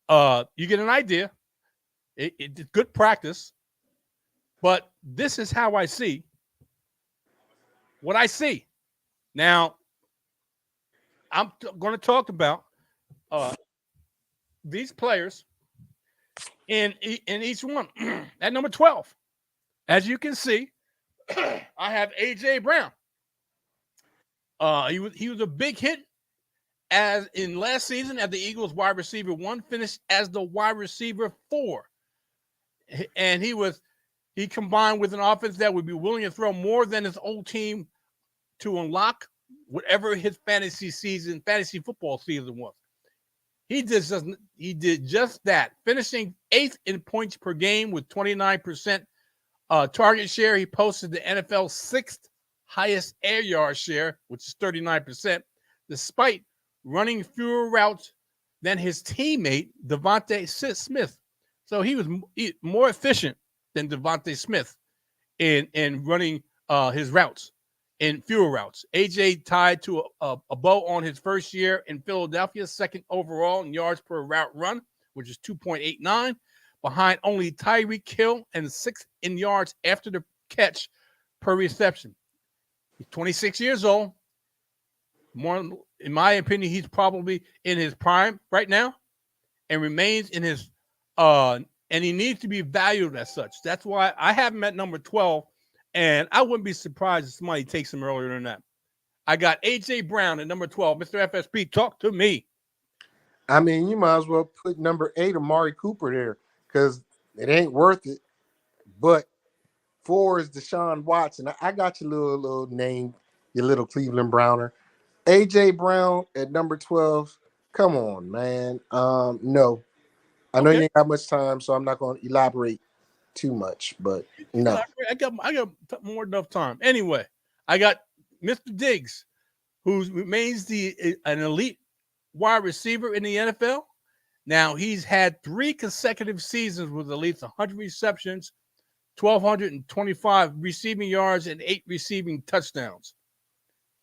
A: you get an idea. It's good practice, but this is how I see what I see. Now, I'm going to talk about these players in each one. At number 12, as you can see, I have A.J. Brown. He was a big hit as in last season as the Eagles wide receiver 1, finished as the wide receiver 4. And he combined with an offense that would be willing to throw more than his old team to unlock whatever his fantasy football season was. He did just that, finishing 8th in points per game with 29% target share. He posted the NFL's 6th highest air yard share, which is 39%, despite running fewer routes than his teammate Devontae Smith. So he was more efficient than Devontae Smith in running his routes, in fewer routes. AJ tied to a bow on his first year in Philadelphia, 2nd overall in yards per route run, which is 2.89, behind only Tyreek Hill, and 6th in yards after the catch per reception. He's 26 years old. More, in my opinion, he's probably in his prime right now, and remains in his and he needs to be valued as such. That's why I have him at number 12, and I wouldn't be surprised if somebody takes him earlier than that. I got A.J. Brown at number 12. Mr. FSP, talk to me.
B: I mean, you might as well put number 8, Amari Cooper, there, because it ain't worth it. But 4 is Deshaun Watson. I got your little name, your little Cleveland Browner. A.J. Brown at number 12. Come on, man. No. I know you ain't got much time, so I'm not going to elaborate too much, but no.
A: I got more than enough time. Anyway, I got Mr. Diggs, who remains an elite wide receiver in the NFL. Now, he's had 3 consecutive seasons with at least 100 receptions, 1,225 receiving yards, and 8 receiving touchdowns.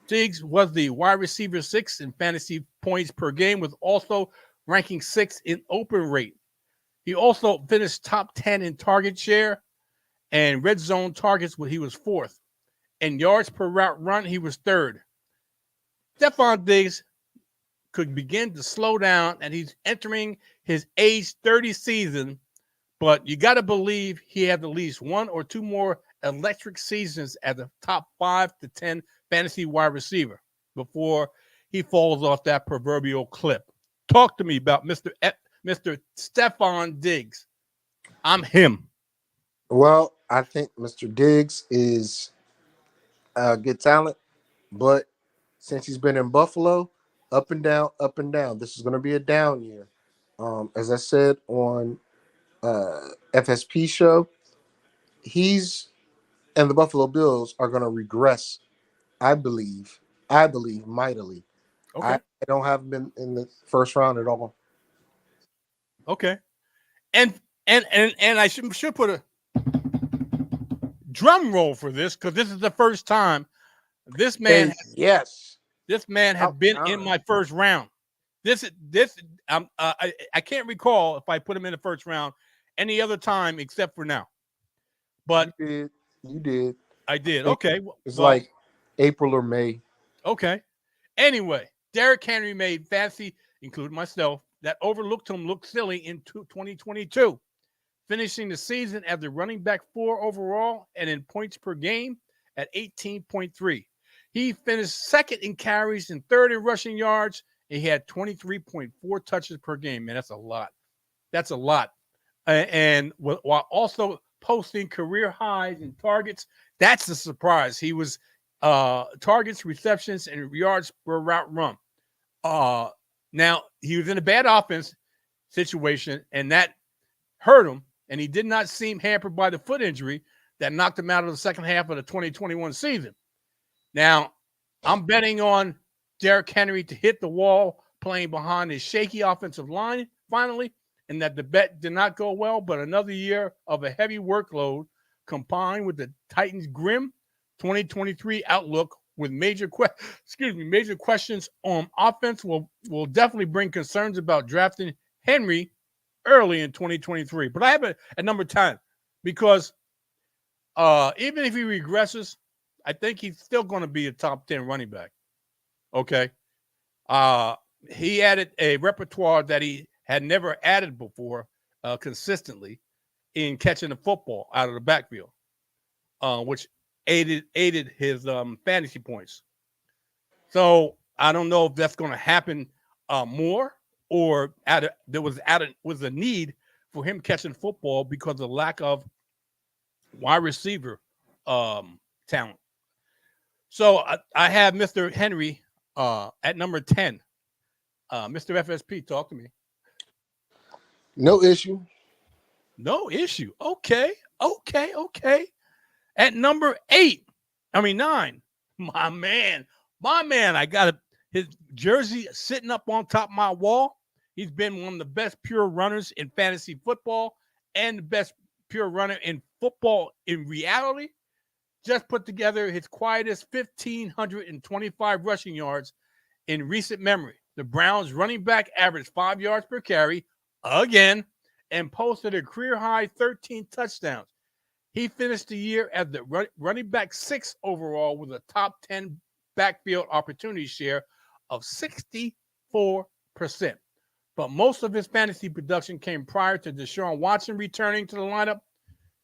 A: Diggs was the wide receiver 6 in fantasy points per game, with also ranking 6 in open rate. He also finished top 10 in target share and red zone targets when he was 4th. In yards per route run, he was 3rd. Stephon Diggs could begin to slow down, and he's entering his age 30 season, but you got to believe he had at least 1 or 2 more electric seasons as a top 5 to 10 fantasy wide receiver before he falls off that proverbial cliff. Talk to me about Mr. Stephon Diggs. I'm him.
B: Well, I think Mr. Diggs is a good talent, but since he's been in Buffalo, up and down, up and down. This is going to be a down year. As I said on FSP show, he's and the Buffalo Bills are going to regress. I believe. I believe mightily. I
A: Okay.
B: don't have him in the first round at all.
A: Okay. And I should put a drum roll for this because this is the first time this man
B: Hey, yes.
A: has
B: About
A: been in
B: time.
A: my first round. This I can't recall if I put him in the first round any other time except for now. But
B: You did. You did.
A: I did.
B: I think
A: Okay.
B: it's
A: Well,
B: like April or May.
A: okay. Anyway, Derrick Henry made fantasy, including myself, that overlooked him look silly in 2022, finishing the season as the running back 4 overall and in points per game at 18.3. He finished 2nd in carries and 3rd in rushing yards. And he had 23.4 touches per game. Man, that's a lot. That's a lot. And while also posting career highs in targets, that's a surprise. He was targets, receptions, and yards per route run. Uh, Now, he was in a bad offense situation, and that hurt him, and he did not seem hampered by the foot injury that knocked him out of the second half of the 2021 season. Now, I'm betting on Derrick Henry to hit the wall playing behind his shaky offensive line finally, and that the bet did not go well, but another year of a heavy workload combined with the Titans' grim 2023 outlook with major questions on offense will definitely bring concerns about drafting Henry early in 2023. But I have it at number 10 because even if he regresses, I think he's still going to be a top 10 running back. Okay. He added a repertoire that he had never added before consistently in catching the football out of the backfield, which aided his fantasy points. So I don't know if that's going to happen more or there was a need for him catching football because of the lack of wide receiver talent. So I have Mr. Henry at number 10. Mr. FSP, talk to me.
B: No issue.
A: No issue. Okay. Okay. Okay. At number 9, my man. I got his jersey sitting up on top of my wall. He's been one of the best pure runners in fantasy football and the best pure runner in football in reality. Just put together his quietest 1,525 rushing yards in recent memory. The Browns running back averaged 5 yards per carry again and posted a career high 13 touchdowns. He finished the year as the running back 6 overall with a top 10 backfield opportunity share of 64%. But most of his fantasy production came prior to Deshaun Watson returning to the lineup.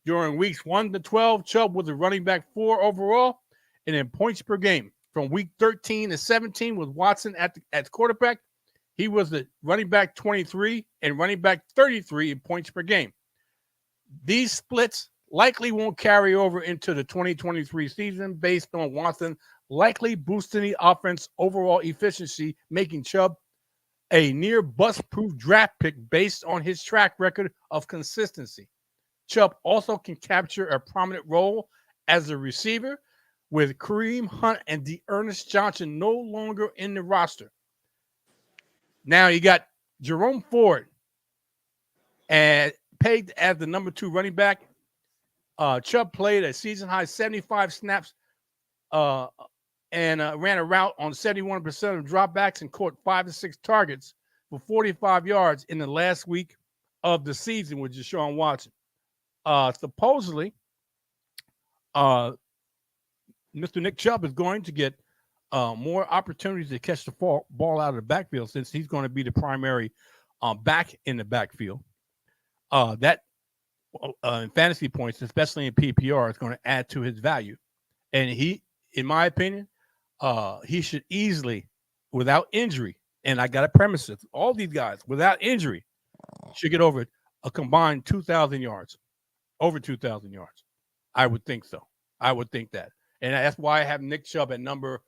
A: During weeks 1 to 12, Chubb was a running back 4 overall and in points per game. From week 13 to 17 with Watson at quarterback, he was the running back 23 and running back 33 in points per game. These splits likely won't carry over into the 2023 season based on Watson likely boosting the offense overall efficiency, making Chubb a near bust-proof draft pick based on his track record of consistency. Chubb also can capture a prominent role as a receiver with Kareem Hunt and D'Ernest Johnson no longer in the roster. Now you got Jerome Ford and pegged as the number 2 running back. Chubb played a season-high 75 snaps and ran a route on 71% of dropbacks and caught 5 to 6 targets for 45 yards in the last week of the season with Deshaun Watson. Supposedly, uh, Mr. Nick Chubb is going to get more opportunities to catch the ball out of the backfield since he's going to be the primary back in the backfield. That in fantasy points, especially in PPR, is going to add to his value. And he, in my opinion, he should easily, without injury, and I got to premise it, all these guys, without injury, should get over a combined 2,000 yards, over 2,000 yards. I would think so. I would think that. And that's why I have Nick Chubb at number,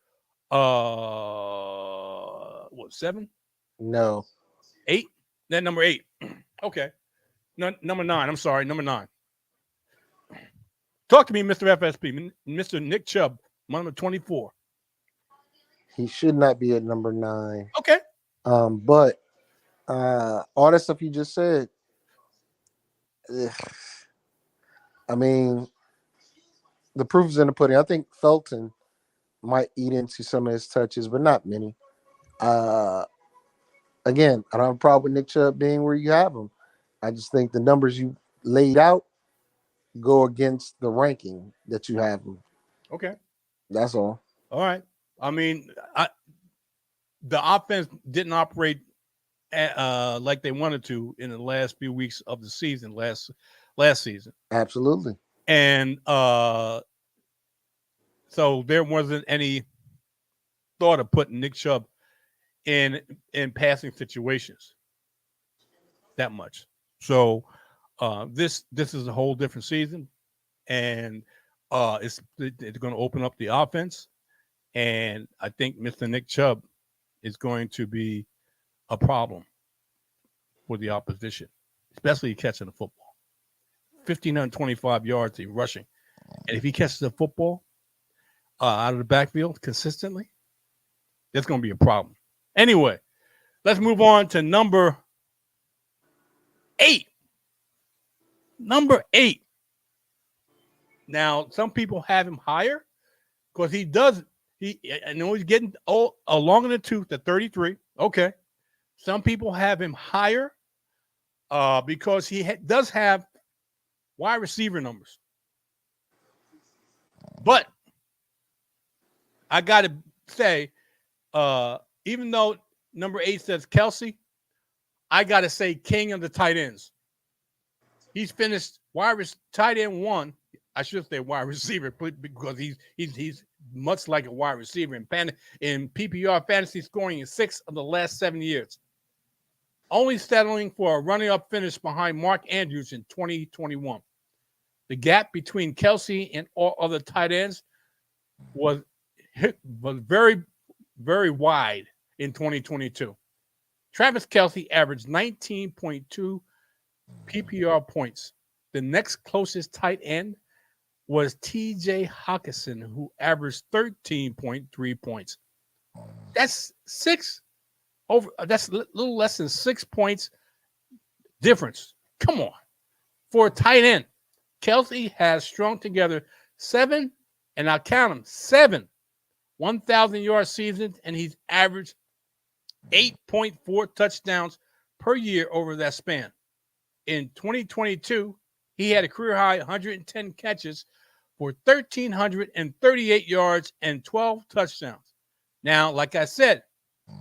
A: 7?
B: No.
A: 8? Then number 8. Okay. No, number 9. I'm sorry, number 9. Talk to me, Mr. FSP, Mr. Nick Chubb, number 24.
B: He should not be at number 9.
A: Okay.
B: But all that stuff you just said, I mean, the proof is in the pudding. I think Felton might eat into some of his touches, but not many. Again, I don't have a problem with Nick Chubb being where you have him. I just think the numbers you laid out go against the ranking that you have him.
A: Okay.
B: That's all.
A: All right. I mean, the offense didn't operate like they wanted to in the last few weeks of the season, last season.
B: Absolutely.
A: And so there wasn't any thought of putting Nick Chubb in passing situations that much. So this is a whole different season, and it's going to open up the offense. And I think Mr. Nick Chubb is going to be a problem for the opposition, especially catching the football. 1,525 yards he's rushing. And if he catches the football out of the backfield consistently, that's going to be a problem. Anyway, let's move on to number 8. Number 8. Now, some people have him higher because he does. I know he's getting old, long in the tooth at 33. Okay. Some people have him higher because he does have wide receiver numbers. But I got to say, even though number 8 says Kelsey, I got to say king of the tight ends. He's finished tight end 1. I should say wide receiver because he's much like a wide receiver in PPR fantasy scoring in 6 of the last 7 years. Only settling for a running up finish behind Mark Andrews in 2021. The gap between Kelsey and all other tight ends was very, very wide in 2022. Travis Kelsey averaged 19.2 PPR points. The next closest tight end was T.J. Hawkinson, who averaged 13.3 points. That's that's a little less than 6 points difference. Come on. For a tight end, Kelsey has strung together 7, and I'll count them, 7 1,000-yard seasons, and he's averaged 8.4 touchdowns per year over that span. In 2022, he had a career-high 110 catches for 1,338 yards and 12 touchdowns. Now, like I said,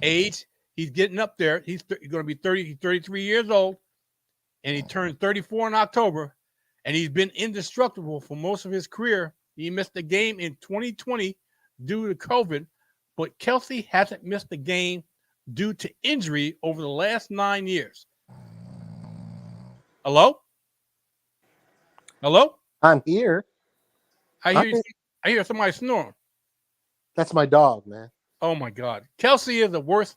A: age, he's getting up there. He's going to be 33 years old, and he turned 34 in October, and he's been indestructible for most of his career. He missed a game in 2020 due to COVID, but Kelsey hasn't missed a game due to injury over the last 9 years. Hello? Hello?
B: I'm here.
A: I hear somebody snoring.
B: That's my dog, man.
A: Oh, my God. Kelsey is worth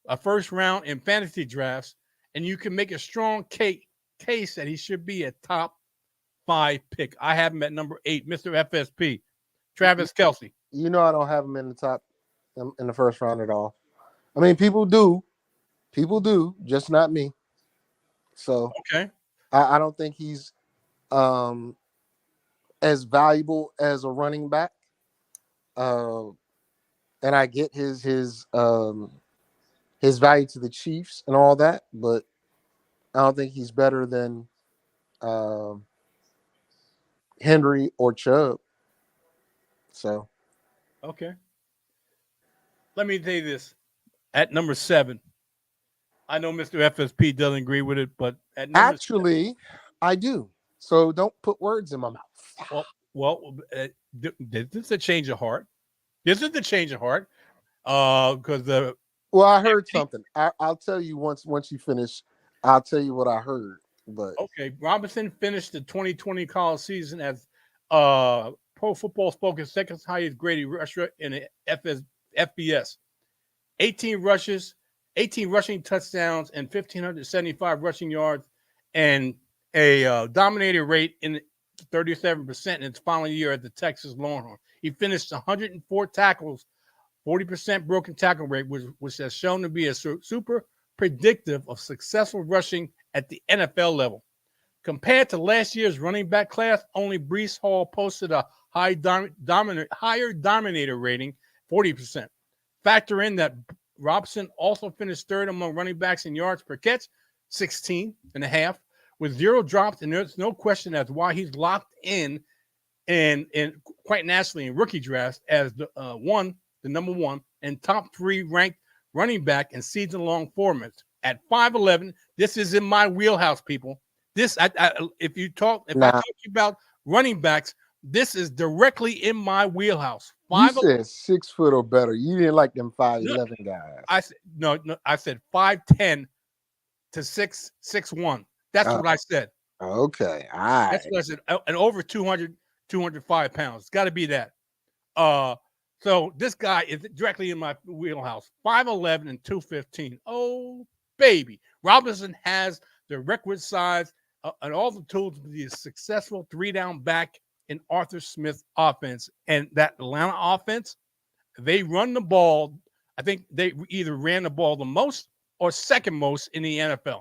A: a first round in fantasy drafts, and you can make a strong case that he should be a top 5 pick. I have him at number 8, Mr. FSP, Travis Kelsey.
B: You know I don't have him in the top in the first round at all. I mean, people do, just not me. So
A: okay,
B: I don't think he's as valuable as a running back. and I get his value to the Chiefs and all that, but I don't think he's better than um, Henry or Chubb. So
A: Okay. Let me say this. At number 7, I know Mr. FSP doesn't agree with it, but at number 7,
B: actually, I do. So don't put words in my mouth.
A: this is a change of heart. This is the change of heart. Because the
B: Well, I heard something. I'll tell you once you finish. I'll tell you what I heard. But
A: okay, Robinson finished the 2020 college season as Pro Football Focus second highest graded rusher in the FBS. 18 rushes, 18 rushing touchdowns, and 1,575 rushing yards, and a dominated rate in 37% in its final year at the Texas Longhorn. He finished 104 tackles, 40% broken tackle rate, which has shown to be a super predictive of successful rushing at the NFL level. Compared to last year's running back class, only Brees Hall posted a higher dominator rating, 40%. Factor in that Robson also finished third among running backs in yards per catch, 16 and a half, with 0 drops, and there's no question as to why he's locked in and quite nationally in rookie drafts as the number 1 and top 3 ranked running back in season-long formats. At 5'11", this is in my wheelhouse, people. This, if I talk to you about running backs, this is directly in my wheelhouse.
B: You said 6 foot or better. You didn't like them 5'11" guys.
A: I said no. I said 5'10" to 6'1". That's what I said.
B: Okay, all right.
A: That's what I said. And over 200, 205 pounds. It's got to be that. So this guy is directly in my wheelhouse. 5'11" and 215. Oh, baby. Robinson has the requisite size and all the tools to be a successful 3-down back in Arthur Smith's offense. And that Atlanta offense, they run the ball. I think they either ran the ball the most or second most in the NFL.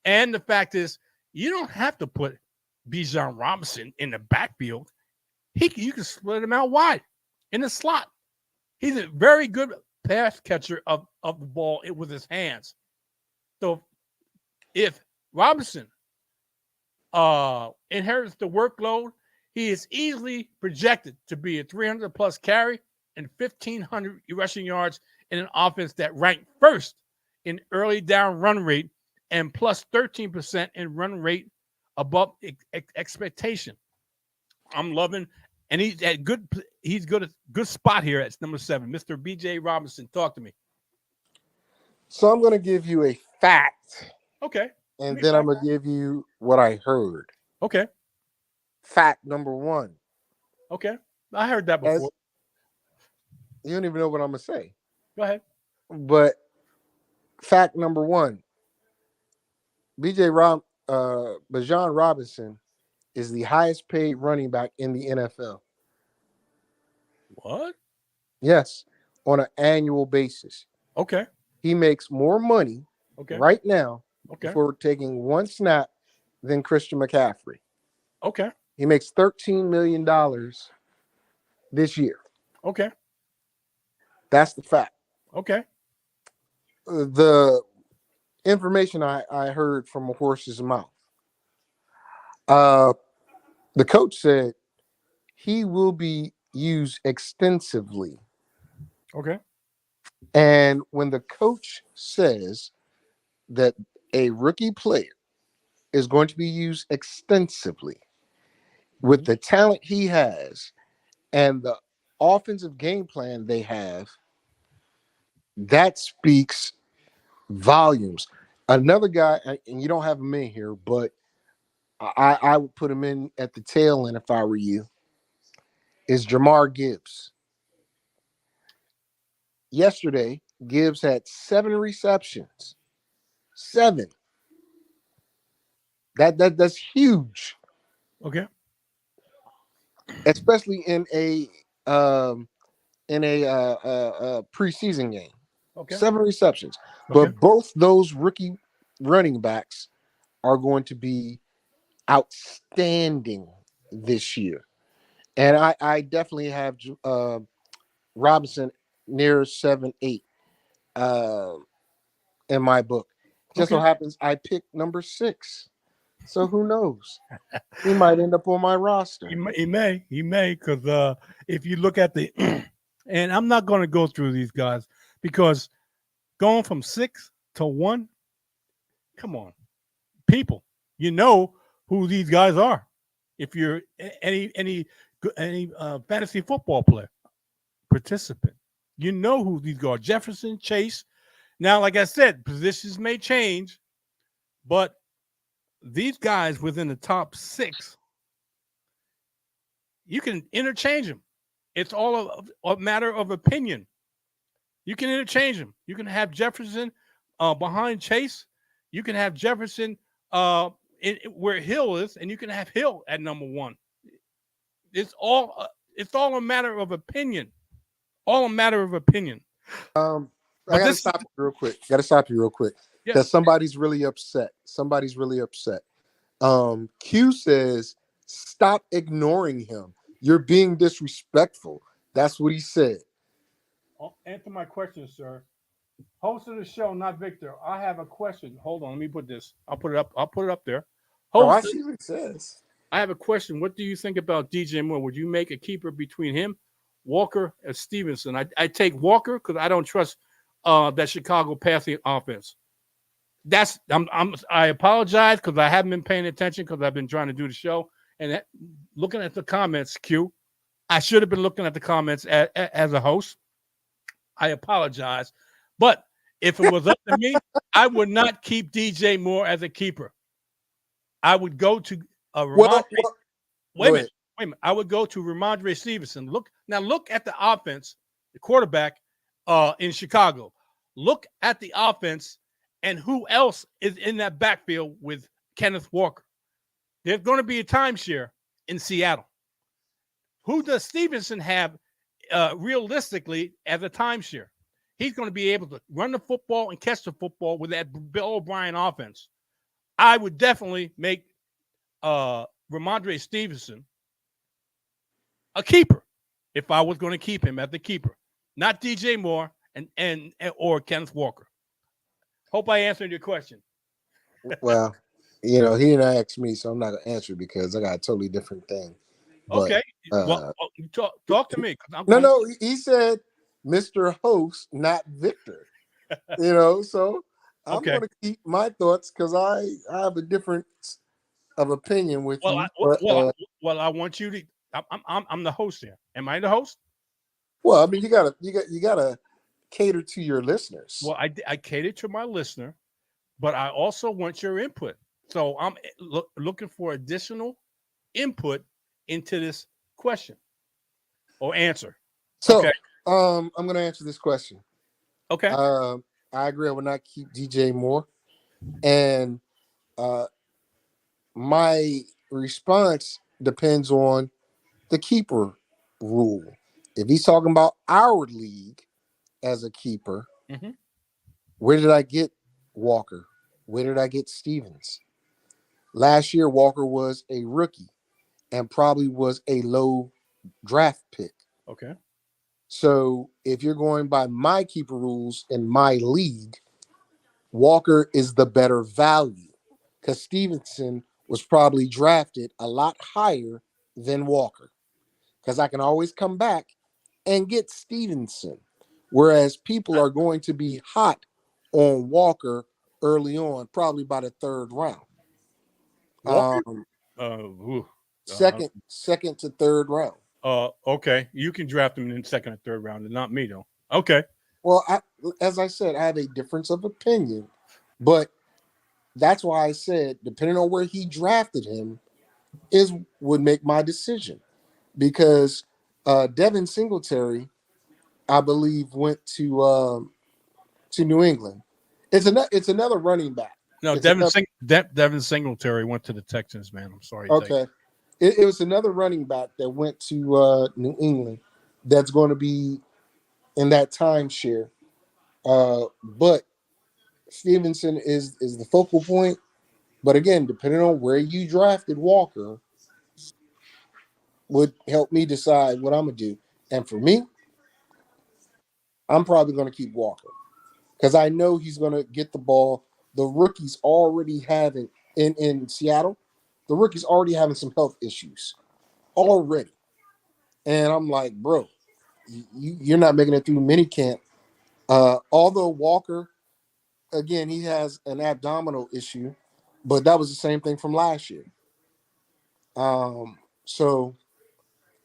A: And the fact is, you don't have to put Bijan Robinson in the backfield. You can split him out wide in the slot. He's a very good pass catcher of the ball with his hands. So if Robinson inherits the workload, he is easily projected to be a 300-plus carry and 1,500 rushing yards in an offense that ranked first in early down run rate and plus 13% in run rate above expectation. I'm loving, and he's at good. He's good at good spot here at number 7. Mr. B.J. Robinson, talk to me.
B: So I'm going to give you a fact.
A: Okay.
B: And then I'm going to give you what I heard.
A: Okay.
B: Fact number 1.
A: Okay. I heard that before.
B: You don't even know what I'm going to say.
A: Go ahead.
B: But fact number 1. Bijan Robinson is the highest paid running back in the NFL.
A: What?
B: Yes, on an annual basis.
A: Okay.
B: He makes more money right now before taking one snap than Christian McCaffrey.
A: Okay.
B: He makes $13 million this year.
A: Okay.
B: That's the fact.
A: Okay.
B: The information I heard from a horse's mouth. The coach said he will be used extensively.
A: Okay.
B: And when the coach says that a rookie player is going to be used extensively with the talent he has and the offensive game plan they have, that speaks volumes. Another guy, and you don't have him in here, but I would put him in at the tail end if I were you, is Jamar Gibbs. Yesterday, Gibbs had 7 receptions. 7. That's huge.
A: Okay.
B: Especially in a preseason game.
A: Okay.
B: 7 receptions. But both those rookie running backs are going to be outstanding this year. And I definitely have Robinson near 7, 8 uh, in my book. Just so
A: Okay.
B: happens I picked number 6. So who knows? He might end up on my roster.
A: He may, because if you look at the, and I'm not going to go through these guys because going from 6 to 1, come on, people, you know who these guys are. If you're any fantasy football player participant, you know who these guys are. Jefferson, Chase. Now, like I said, positions may change, but these guys within the top 6, you can interchange them. It's all a matter of opinion. You can interchange them. You can have Jefferson behind Chase. You can have Jefferson where Hill is, and you can have Hill at number 1. It's all a matter of opinion. All a matter of opinion.
B: Um, I
A: But
B: got to
A: this is
B: stop you real quick. Got to stop you real quick
A: yeah.
B: because somebody's really upset. Somebody's really upset. Q says, "Stop ignoring him. You're being disrespectful." That's what he said.
A: Answer my question, sir. Host of the show, not Victor. I have a question. Hold on, let me put this. I'll put it up. I'll put it up there.
B: Oh, I
A: Host,
B: see what he says.
A: I have a question. What do you think about DJ Moore? Would you make a keeper between him, Walker, and Stevenson? I take Walker because I don't trust that Chicago passing offense. I apologize because I haven't been paying attention because I've been trying to do the show and looking at the comments. Q, I should have been looking at the comments as a host. I apologize, but if it was up to me, I would not keep DJ Moore as a keeper. I would go to Ramondre.
B: Well,
A: Wait a
B: go
A: minute.
B: ahead.
A: Wait a minute. I would go to Ramondre Stevenson. Look at the offense, the quarterback in Chicago. Look at the offense and who else is in that backfield with Kenneth Walker. There's going to be a timeshare in Seattle. Who does Stevenson have realistically as a timeshare? He's going to be able to run the football and catch the football with that Bill O'Brien offense. I would definitely make Ramondre Stevenson a keeper if I was going to keep him as the keeper, not DJ Moore and or Kenneth Walker. Hope I answered your question.
B: Well, he didn't ask me, so I'm not gonna answer because I got a totally different thing. But
A: Okay, well, talk to me. 'Cause I'm
B: no,
A: going.
B: no, he said Mr. Host, not Victor. So I'm
A: Okay.
B: gonna keep my thoughts because I have a difference of opinion with
A: Well,
B: you. But
A: I want you to. I'm the host here. Am I the host?
B: well, I mean, you gotta cater to your listeners.
A: Well, I cater to my listener, but I also want your input. So I'm looking for additional input into this question or answer.
B: So
A: Okay.
B: I'm gonna answer this question.
A: Okay.
B: I agree. I would not keep DJ Moore, and uh, my response depends on the keeper rule. If he's talking about our league as a keeper,
A: Hmm.
B: where did I get Walker? Where did I get Stevens? Last year, Walker was a rookie and probably was a low draft pick.
A: Okay.
B: So if you're going by my keeper rules in my league, Walker is the better value because Stevenson was probably drafted a lot higher than Walker because I can always come back and get Stevenson. Whereas people are going to be hot on Walker early on, probably by the third round.
A: Walker.
B: Um,
A: Ooh, uh,
B: second to third round.
A: okay. You can draft him in the second or third round, and not me though. Okay.
B: Well, as I said, I have a difference of opinion, but that's why I said, depending on where he drafted him, would make my decision because Devin Singletary, I believe, went to New England. It's another running back.
A: No,
B: It's another
A: Devin Singletary went to the Texans. Man, I'm sorry. To tell you.
B: okay. It was another running back that went to New England. That's going to be in that timeshare. But Stevenson is the focal point. But again, depending on where you drafted Walker, would help me decide what I'm gonna do. And for me, I'm probably going to keep Walker because I know he's going to get the ball. The rookie's already having in Seattle. The rookie's already having some health issues already, and I'm like, bro, you're not making it through minicamp. Although Walker, again, he has an abdominal issue, but that was the same thing from last year. So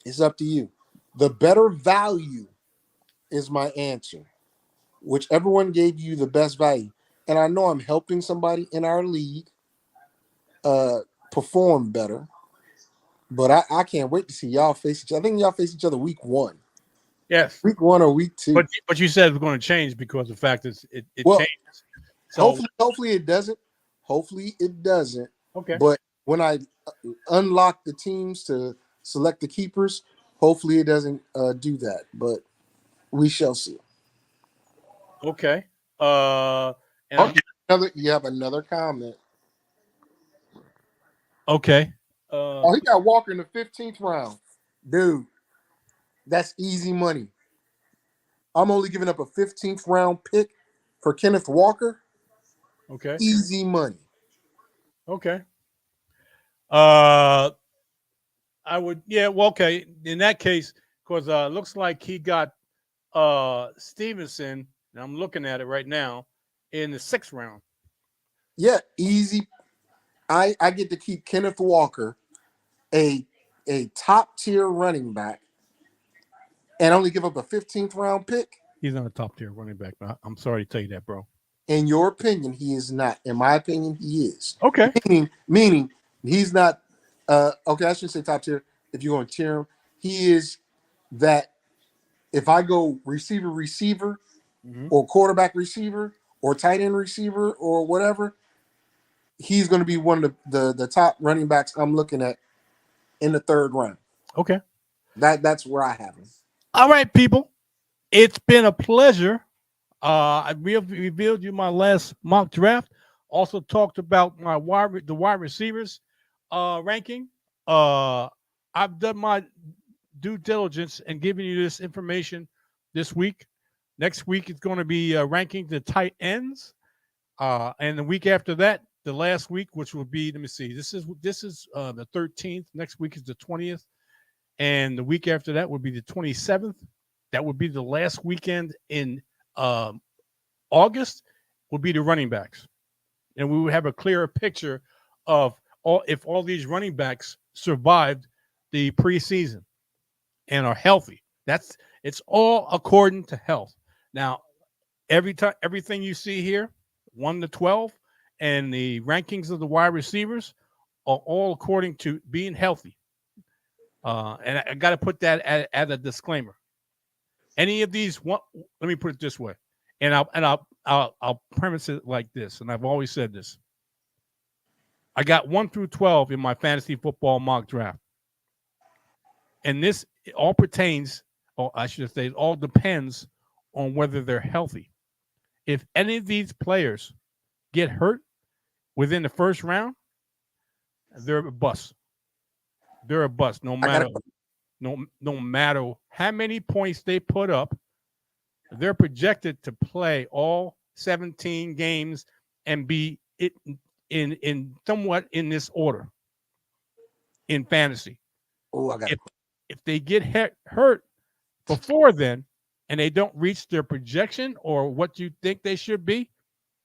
B: it's up to you. The better value is my answer. Whichever one gave you the best value. And I know I'm helping somebody in our league uh perform better, but I can't wait to see y'all face each other. I think y'all face each other week 1.
A: Yes,
B: Week 1 or week 2.
A: but you said it was going to change because the fact is it
B: Well,
A: changes. So
B: hopefully it doesn't. Hopefully it doesn't.
A: okay,
B: But when I unlock the teams to select the keepers, hopefully it doesn't do that. But we shall see.
A: okay. And
B: Oh, you have another comment.
A: okay.
B: Oh, he got Walker in the 15th round. Dude, that's easy money. I'm only giving up a 15th round pick for Kenneth Walker.
A: Okay.
B: Easy money.
A: Okay. I would, yeah. Well, okay. In that case, because looks like he got Stevenson, and I'm looking at it right now in the 6th round.
B: Yeah, easy. I get to keep Kenneth Walker, a top tier running back, and only give up a 15th round pick.
A: He's not a top tier running back, but I'm sorry to tell you that, bro.
B: In your opinion, he is not. In my opinion, he is.
A: Okay.
B: Meaning he's not okay, I shouldn't say top tier if you're going to tier him. He is that if I go receiver or quarterback receiver or tight end receiver or whatever, he's going to be one of the top running backs I'm looking at in the 3rd round.
A: Okay.
B: That's where I have him.
A: All right, people. It's been a pleasure. I revealed you my last mock draft. Also talked about the wide receivers ranking. I've done my due diligence and giving you this information this week. Next week is going to be ranking the tight ends, and the week after that, the last week, which will be, let me see, this is the 13th. Next week is the 20th, and the week after that would be the 27th. That would be the last weekend in August. Would be the running backs, and we would have a clearer picture of if all these running backs survived the preseason and are healthy. It's all according to health. Now, everything you see here, 1 to 12, and the rankings of the wide receivers are all according to being healthy. And I got to put that at a disclaimer. Any of these, let me put it this way, and I'll premise it like this, and I've always said this. I got 1 through 12 in my fantasy football mock draft, and this all pertains, or I should say, it all depends on whether they're healthy. If any of these players get hurt within the 1st round, they're a bust. They're a bust, no matter how many points they put up. They're projected to play all 17 games and be in somewhat in this order in fantasy.
B: Oh, I got
A: if they get hurt before then and they don't reach their projection or what you think they should be,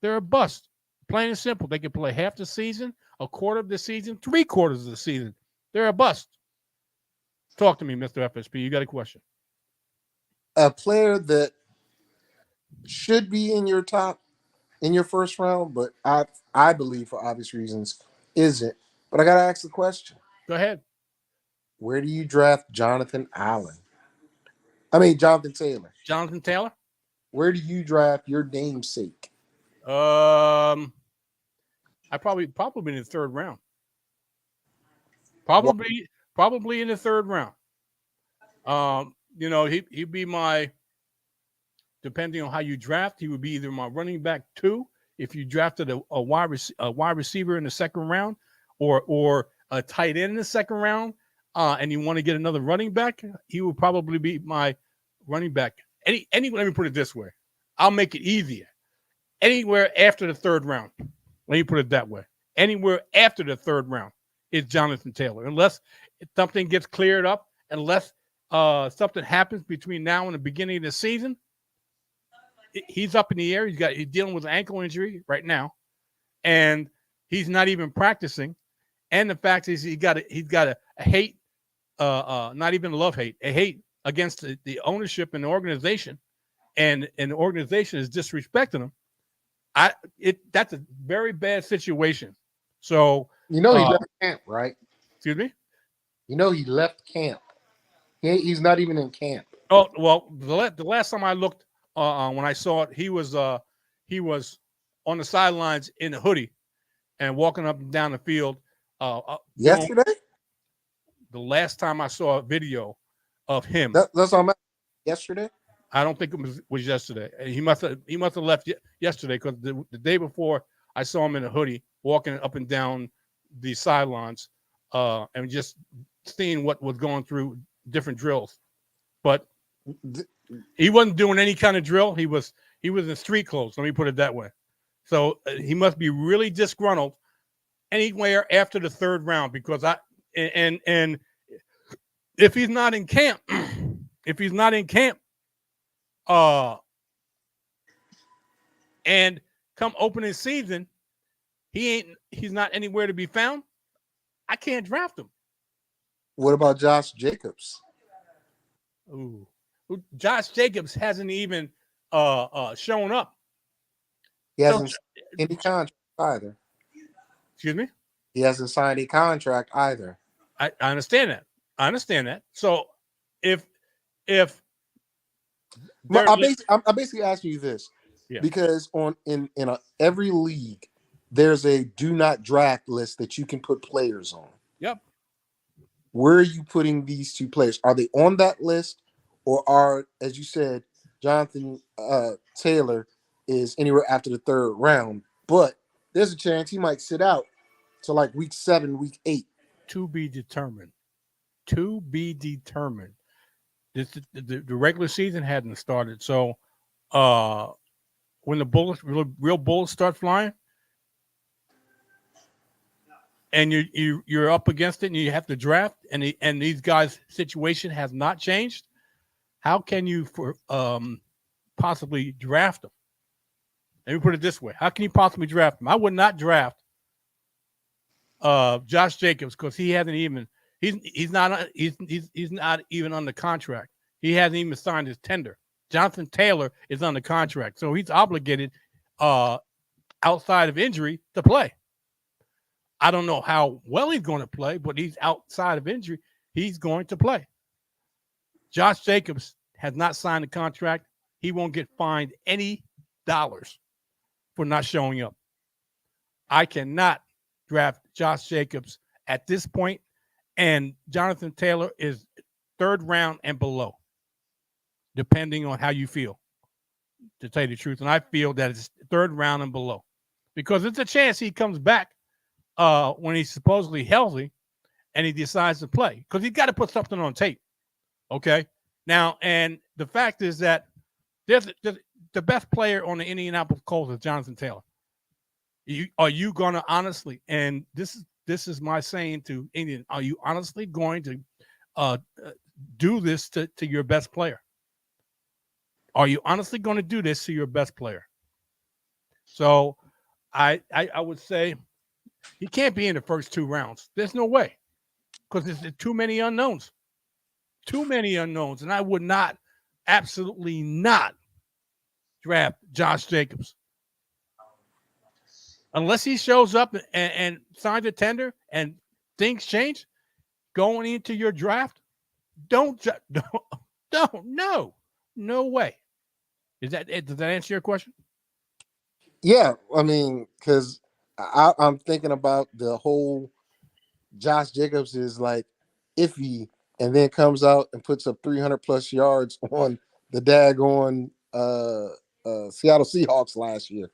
A: they're a bust. Plain and simple. They can play half the season, a quarter of the season, 3/4 of the season. They're a bust. Talk to me, Mr. FSP. You got a question?
B: a player that should be in your 1st round, but I believe for obvious reasons isn't. But I gotta ask the question:
A: Go ahead.
B: where do you draft Jonathan Allen? I mean Jonathan Taylor.
A: Jonathan Taylor?
B: Where do you draft your namesake?
A: I probably in the 3rd round. Probably in the 3rd round. He'd be my, depending on how you draft, he would be either my running back 2 if you drafted a wide receiver in the 2nd round, or a tight end in the 2nd round, and you want to get another running back, he would probably be my running back Let me put it this way. I'll make it easier. Anywhere after the third round. Let me put it that way. Anywhere after the third round is Jonathan Taylor, unless something gets cleared up, unless something happens between now and the beginning of the season. He's up in the air. He's dealing with an ankle injury right now, and he's not even practicing. And the fact is, he's got a hate, not even love hate, a hate against the ownership and the organization, and the organization is disrespecting him. That's a very bad situation. So
B: he left camp, right?
A: Excuse me.
B: He left camp. He's not even in camp.
A: Oh well, the last time I looked, when I saw it, he was on the sidelines in a hoodie and walking up and down the field.
B: Yesterday.
A: The last time I saw a video of him.
B: That's all. Yesterday.
A: I don't think it was yesterday. He must have left yesterday, because the day before I saw him in a hoodie walking up and down the sidelines, and just seeing what was going through different drills. But he wasn't doing any kind of drill. He was in street clothes. Let me put it that way. So he must be really disgruntled anywhere after the third round, because and if he's not in camp, and come opening season, he's not anywhere to be found, I can't draft him.
B: What about Josh Jacobs?
A: Ooh. Josh Jacobs hasn't even shown up.
B: He hasn't signed any contract either.
A: Excuse me?
B: He hasn't signed a contract either.
A: I understand that. So if
B: I'm basically asking you this, because in every league there's a do not draft list that you can put players on.
A: Yep.
B: Where are you putting these two players? Are they on that list, or are, as you said, Jonathan Taylor is anywhere after the third round, but there's a chance he might sit out to like week 7, week 8.
A: To be determined. The regular season hadn't started, so when the real bullets start flying, and you're up against it, and you have to draft, and these guys' situation has not changed, how can you possibly draft them? Let me put it this way: how can you possibly draft them? I would not draft Josh Jacobs, because he hasn't even he's not even under contract. He hasn't even signed his tender. Jonathan Taylor is under contract, so he's obligated outside of injury to play. I don't know how well he's going to play, but he's outside of injury. He's going to play. Josh Jacobs has not signed a contract. He won't get fined any dollars for not showing up. I cannot draft Josh Jacobs at this point, and Jonathan Taylor is third round and below, depending on how you feel, to tell you the truth. And I feel that it's third round and below, because it's a chance he comes back when he's supposedly healthy and he decides to play, because he's got to put something on tape. Okay. Now, and the fact is that there's the best player on the Indianapolis Colts is Jonathan Taylor. Are you going to honestly, and this is my saying to Indian, are you honestly going to do this to your best player? Are you honestly going to do this to your best player? So I would say he can't be in the first 2 rounds. There's no way, because there's too many unknowns. And I would not, absolutely not, draft Josh Jacobs. Unless he shows up and signs a tender and things change going into your draft, don't, no way. Does that answer your question?
B: Yeah, I mean, because I'm thinking about the whole Josh Jacobs is like iffy, and then comes out and puts up 300 plus yards on the daggone Seattle Seahawks last year.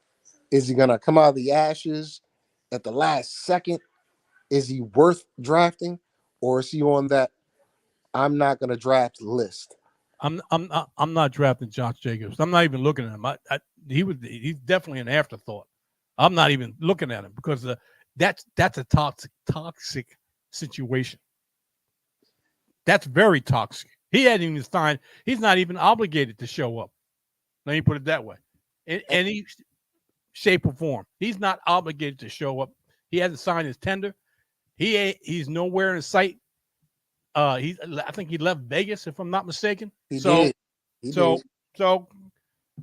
B: Is he gonna come out of the ashes at the last second? Is he worth drafting, or is he on that I'm not gonna draft list?
A: I'm not drafting Josh Jacobs. I'm not even looking at him. He's definitely an afterthought. I'm not even looking at him because that's a toxic situation. That's very toxic. He hadn't even signed. He's not even obligated to show up. Let me put it that way. In any shape or form, he's not obligated to show up. He hasn't signed his tender. He's nowhere in sight. I think he left Vegas, if I'm not mistaken.
B: He
A: So
B: did. He
A: so
B: did.
A: so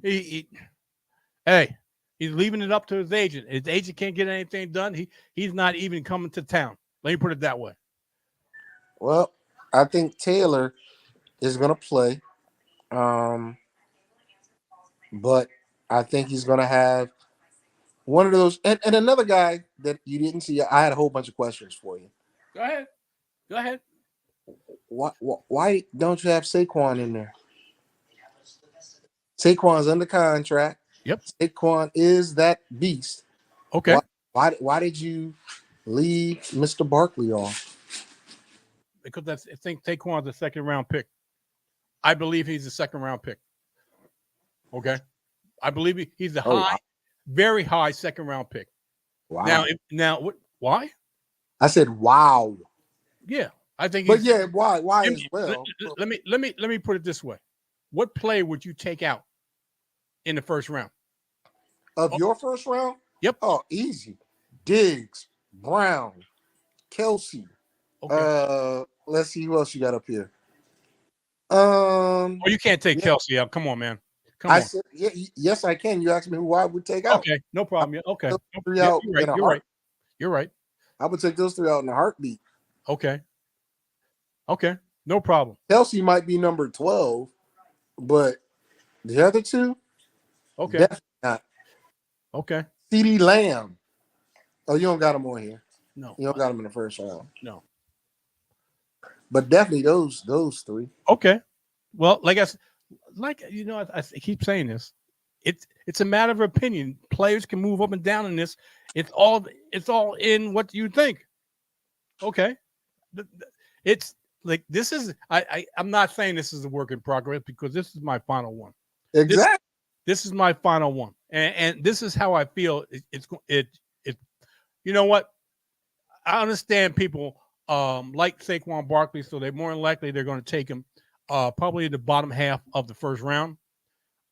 A: hey, he's leaving it up to his agent. His agent can't get anything done. He's not even coming to town. Let me put it that way.
B: Well, I think Taylor is going to play, but I think he's going to have one of those. And another guy that you didn't see, I had a whole bunch of questions for you.
A: Go ahead. Go ahead.
B: Why don't you have Saquon in there? Saquon's under contract.
A: Yep.
B: Saquon is that beast.
A: Okay.
B: Why did you leave Mr. Barkley off?
A: Because I think Saquon's a second round pick. I believe he's a second round pick. Okay. I believe he's a very high second round pick.
B: Wow.
A: Now what? Why?
B: I said wow.
A: Yeah, I think.
B: But yeah, why as well?
A: Let me put it this way: what play would you take out in the first round
B: of your first round?
A: Yep.
B: Oh, easy. Diggs, Brown, Kelsey. Okay. Let's see who else you got up here.
A: Oh, you can't take Kelsey out. Come on, man. Come on.
B: Said, yes, I can. You asked me who I would take out.
A: Okay, no problem. Okay, you're right.
B: I would take those three out in a heartbeat.
A: Okay, no problem.
B: Kelsey might be number 12, but the other two,
A: okay,
B: definitely not.
A: Okay.
B: CeeDee Lamb. Oh, you don't got him on here.
A: No,
B: you don't got him in the first round.
A: No,
B: but definitely those three.
A: Okay. Well, I keep saying this. It's a matter of opinion. Players can move up and down in this. It's all in what you think. Okay. It's like this is I'm not saying this is a work in progress because this is my final one.
B: Exactly.
A: This is my final one, and this is how I feel. It. You know what? I understand people like Saquon Barkley, so they're more than likely they're going to take him probably in the bottom half of the first round.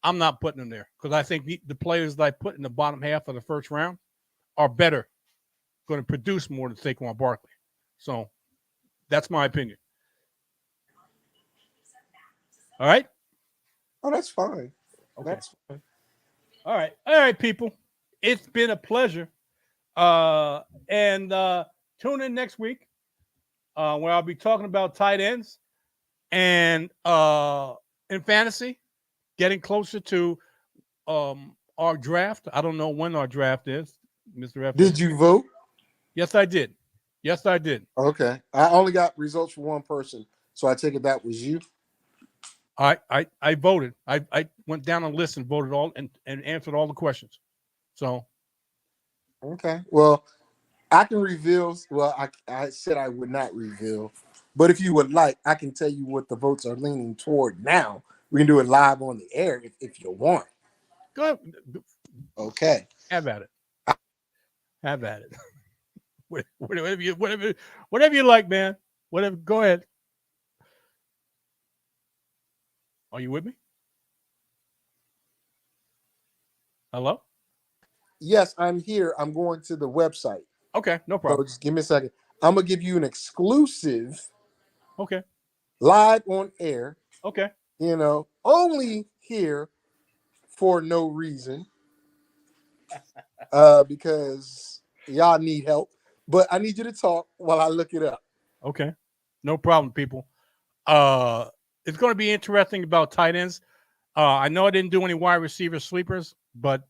A: I'm not putting him there because I think the players that I put in the bottom half of the first round are better, going to produce more than Saquon Barkley. So that's my opinion. All right?
B: Oh, that's fine.
A: Okay. That's fine. All right, people. It's been a pleasure. And tune in next week where I'll be talking about tight ends and in fantasy, getting closer to our draft. I don't know when our draft is, Mr. F.
B: Did you vote?
A: Yes, I did.
B: Okay. I only got results for one person, so I take it that was you.
A: I voted. I went down a list and voted all and answered all the questions. So
B: okay. Well, I can reveal. Well, I said I would not reveal, but if you would like, I can tell you what the votes are leaning toward now. We can do it live on the air if you want.
A: Go ahead.
B: Okay.
A: Have at it. whatever you like, man. Whatever. Go ahead. Are you with me? Hello?
B: Yes, I'm here. I'm going to the website.
A: Okay, no problem.
B: So just give me a second. I'm going to give you an exclusive.
A: Okay.
B: Live on air.
A: Okay.
B: Only here for no reason. Because y'all need help. But I need you to talk while I look it up.
A: Okay. No problem, people. It's going to be interesting about tight ends. I know I didn't do any wide receiver sleepers, but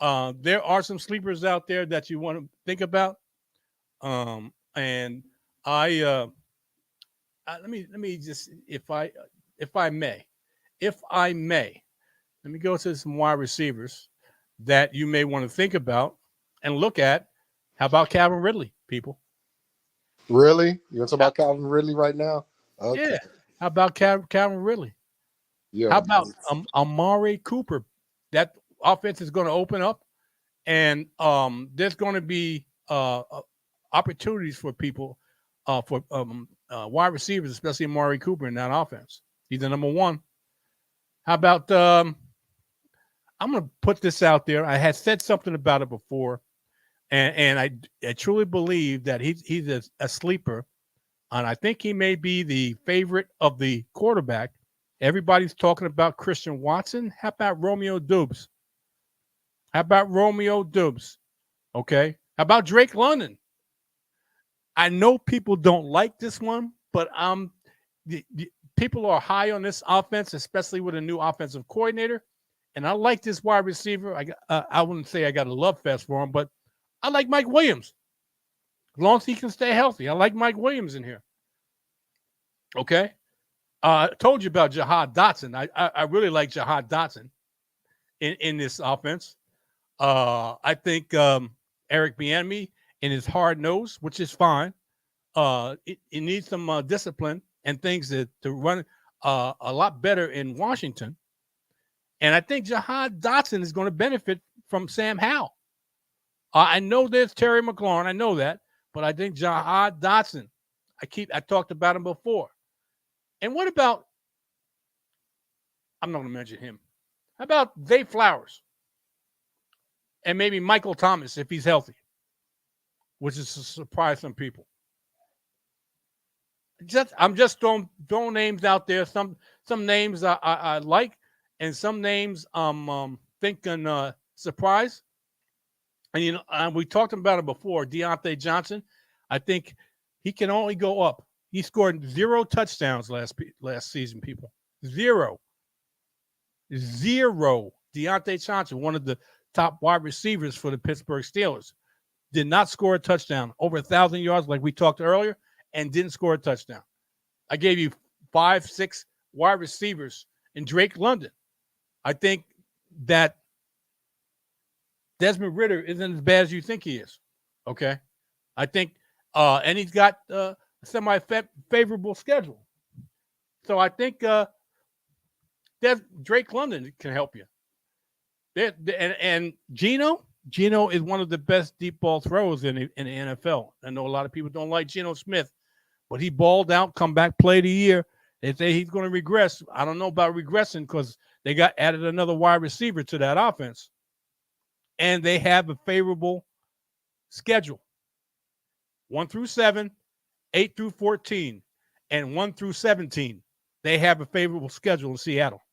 A: there are some sleepers out there that you want to think about. And let me just if I may, let me go to some wide receivers that you may want to think about and look at. How about Calvin Ridley, people?
B: Really? You want to talk about Calvin Ridley right now? Okay.
A: Yeah. How about Calvin Ridley? How
B: Yo,
A: about Amari Cooper? That offense is going to open up, and there's going to be opportunities for people for wide receivers, especially Amari Cooper in that offense. He's the number one. How about I'm going to put this out there. I had said something about it before, and I truly believe that he's a sleeper, and I think he may be the favorite of the quarterback. Everybody's talking about Christian Watson. How about Romeo Dubes? How about Romeo Dubes? Okay. How about Drake London? I know people don't like this one, but the people are high on this offense, especially with a new offensive coordinator. And I like this wide receiver. I wouldn't say I got a love fest for him, but I like Mike Williams. As long as he can stay healthy, I like Mike Williams in here. Okay. I told you about Jahad Dotson. I really like Jahad Dotson in this offense. I think Eric Bieniemy in his hard nose, which is fine. It needs some discipline and things to run a lot better in Washington. And I think Jahad Dotson is going to benefit from Sam Howell. I know there's Terry McLaurin. I know that. But I think Jahad Dotson, I talked about him before. And what about, I'm not going to mention him. How about Zay Flowers? And maybe Michael Thomas if he's healthy, which is to surprise some people. I'm just throwing names out there. Some names I like, and some names I'm thinking surprise. And we talked about it before. Deontay Johnson, I think he can only go up. He scored 0 touchdowns last season. People, 0. Deontay Johnson, one of the top wide receivers for the Pittsburgh Steelers, did not score a touchdown. Over 1,000 yards, like we talked earlier, and didn't score a touchdown. I gave you 5, 6 wide receivers in Drake London. I think that Desmond Ridder isn't as bad as you think he is. Okay. I think, and he's got a semi-favorable schedule. So I think Drake London can help you. And Geno is one of the best deep ball throwers in the NFL. I know a lot of people don't like Geno Smith, but he balled out, comeback play of the year. They say he's going to regress. I don't know about regressing because they got added another wide receiver to that offense. And they have a favorable schedule. 1 through 7, 8 through 14, and 1 through 17. They have a favorable schedule in Seattle.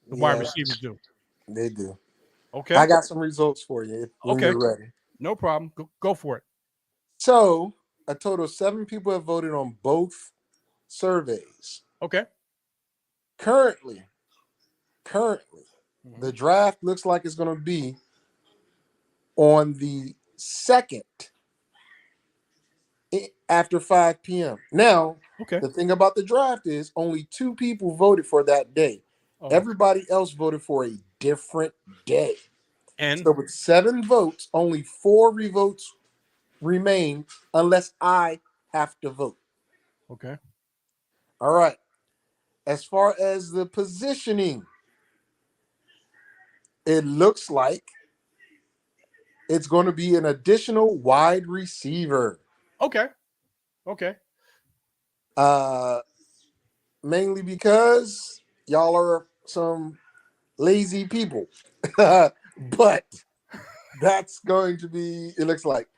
A: The wide receivers do.
B: They do.
A: Okay.
B: I got some results for you when you're ready.
A: No problem. Go for it.
B: So, a total of 7 people have voted on both surveys.
A: Okay.
B: Currently, the draft looks like it's going to be on the 2nd after 5 p.m. Now, the thing about the draft is only 2 people voted for that day. Everybody else voted for a different day.
A: And
B: so with 7 votes, only 4 revotes remain unless I have to vote.
A: Okay.
B: All right. As far as the positioning, it looks like it's going to be an additional wide receiver.
A: Okay.
B: Mainly because y'all are some lazy people. But that's going to be, it looks like,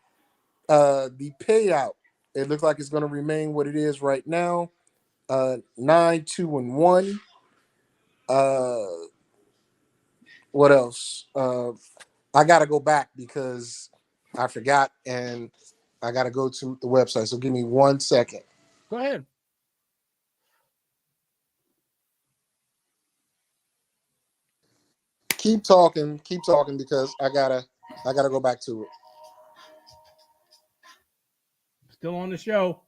B: the payout. It looks like it's going to remain what it is right now. 9, 2, and 1. What else? I got to go back because I forgot and I got to go to the website. So give me 1 second.
A: Go ahead.
B: Keep talking because I gotta go back to it.
A: Still on the show.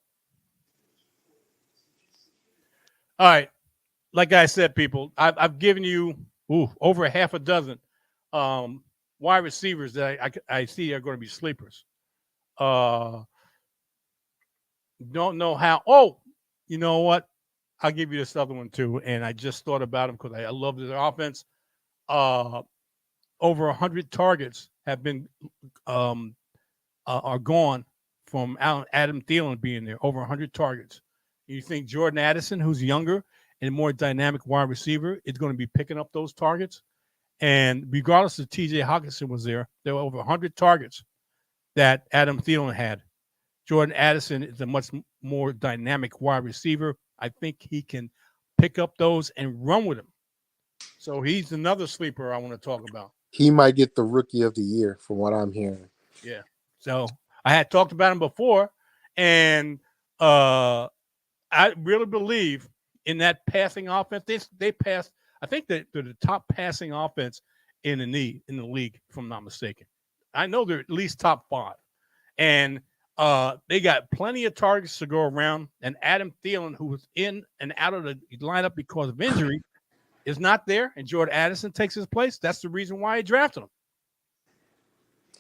A: All right. Like I said, people, I've given you over half a dozen wide receivers that I see are going to be sleepers. Don't know how. Oh, you know what? I'll give you this other one too. And I just thought about him because I love their offense. Uh, Over 100 targets have been um, are gone from Adam Thielen being there. Over 100 targets. You think Jordan Addison, who's younger and more dynamic wide receiver, is going to be picking up those targets? And regardless of T.J. Hawkinson was there were over 100 targets that Adam Thielen had. Jordan Addison is a much more dynamic wide receiver. I think he can pick up those and run with them. So he's another sleeper I want to talk about.
B: He might get the rookie of the year from what I'm hearing.
A: Yeah. So I had talked about him before, and I really believe in that passing offense. They passed. I think they're the top passing offense in the league, if I'm not mistaken. I know they're at least top 5, and they got plenty of targets to go around. And Adam Thielen, who was in and out of the lineup because of injury, is not there, and Jordan Addison takes his place. That's the reason why they drafted him.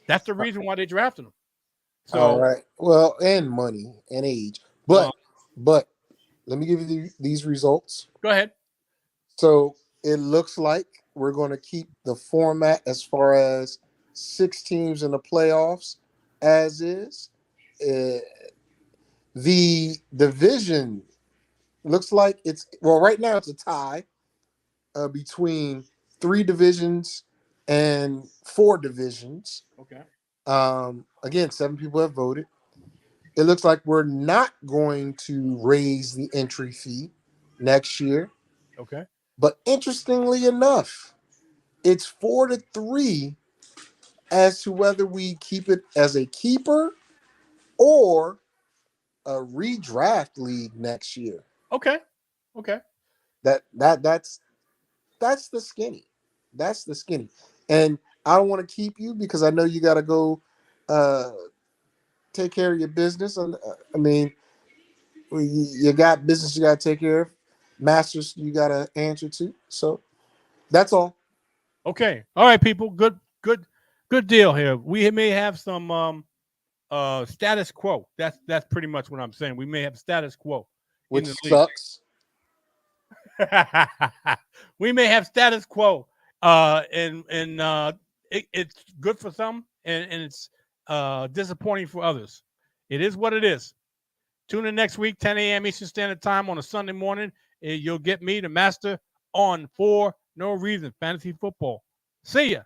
A: That's the reason why they drafted him. So,
B: all right. Well, and money and age. But let me give you these results.
A: Go ahead.
B: So it looks like we're going to keep the format as far as 6 teams in the playoffs as is. The division looks like right now it's a tie between 3 divisions and 4 divisions.
A: Okay.
B: Again, 7 people have voted. It looks like we're not going to raise the entry fee next year.
A: Okay.
B: But interestingly enough, it's 4-3 as to whether we keep it as a keeper or a redraft league next year.
A: Okay.
B: That's the skinny. That's the skinny. And I don't want to keep you because I know you got to go take care of your business. I mean, you got business you got to take care of, masters you got to answer to. So that's all.
A: Okay. All right, people. Good deal here. We may have some status quo. That's pretty much what I'm saying. We may have status quo
B: Which
A: in the
B: sucks.
A: league. We may have status quo. And it's good for some, and it's disappointing for others. It is what it is. Tune in next week, 10 a.m. Eastern Standard Time on a Sunday morning. You'll get me, the master, on For No Reason Fantasy Football. See ya.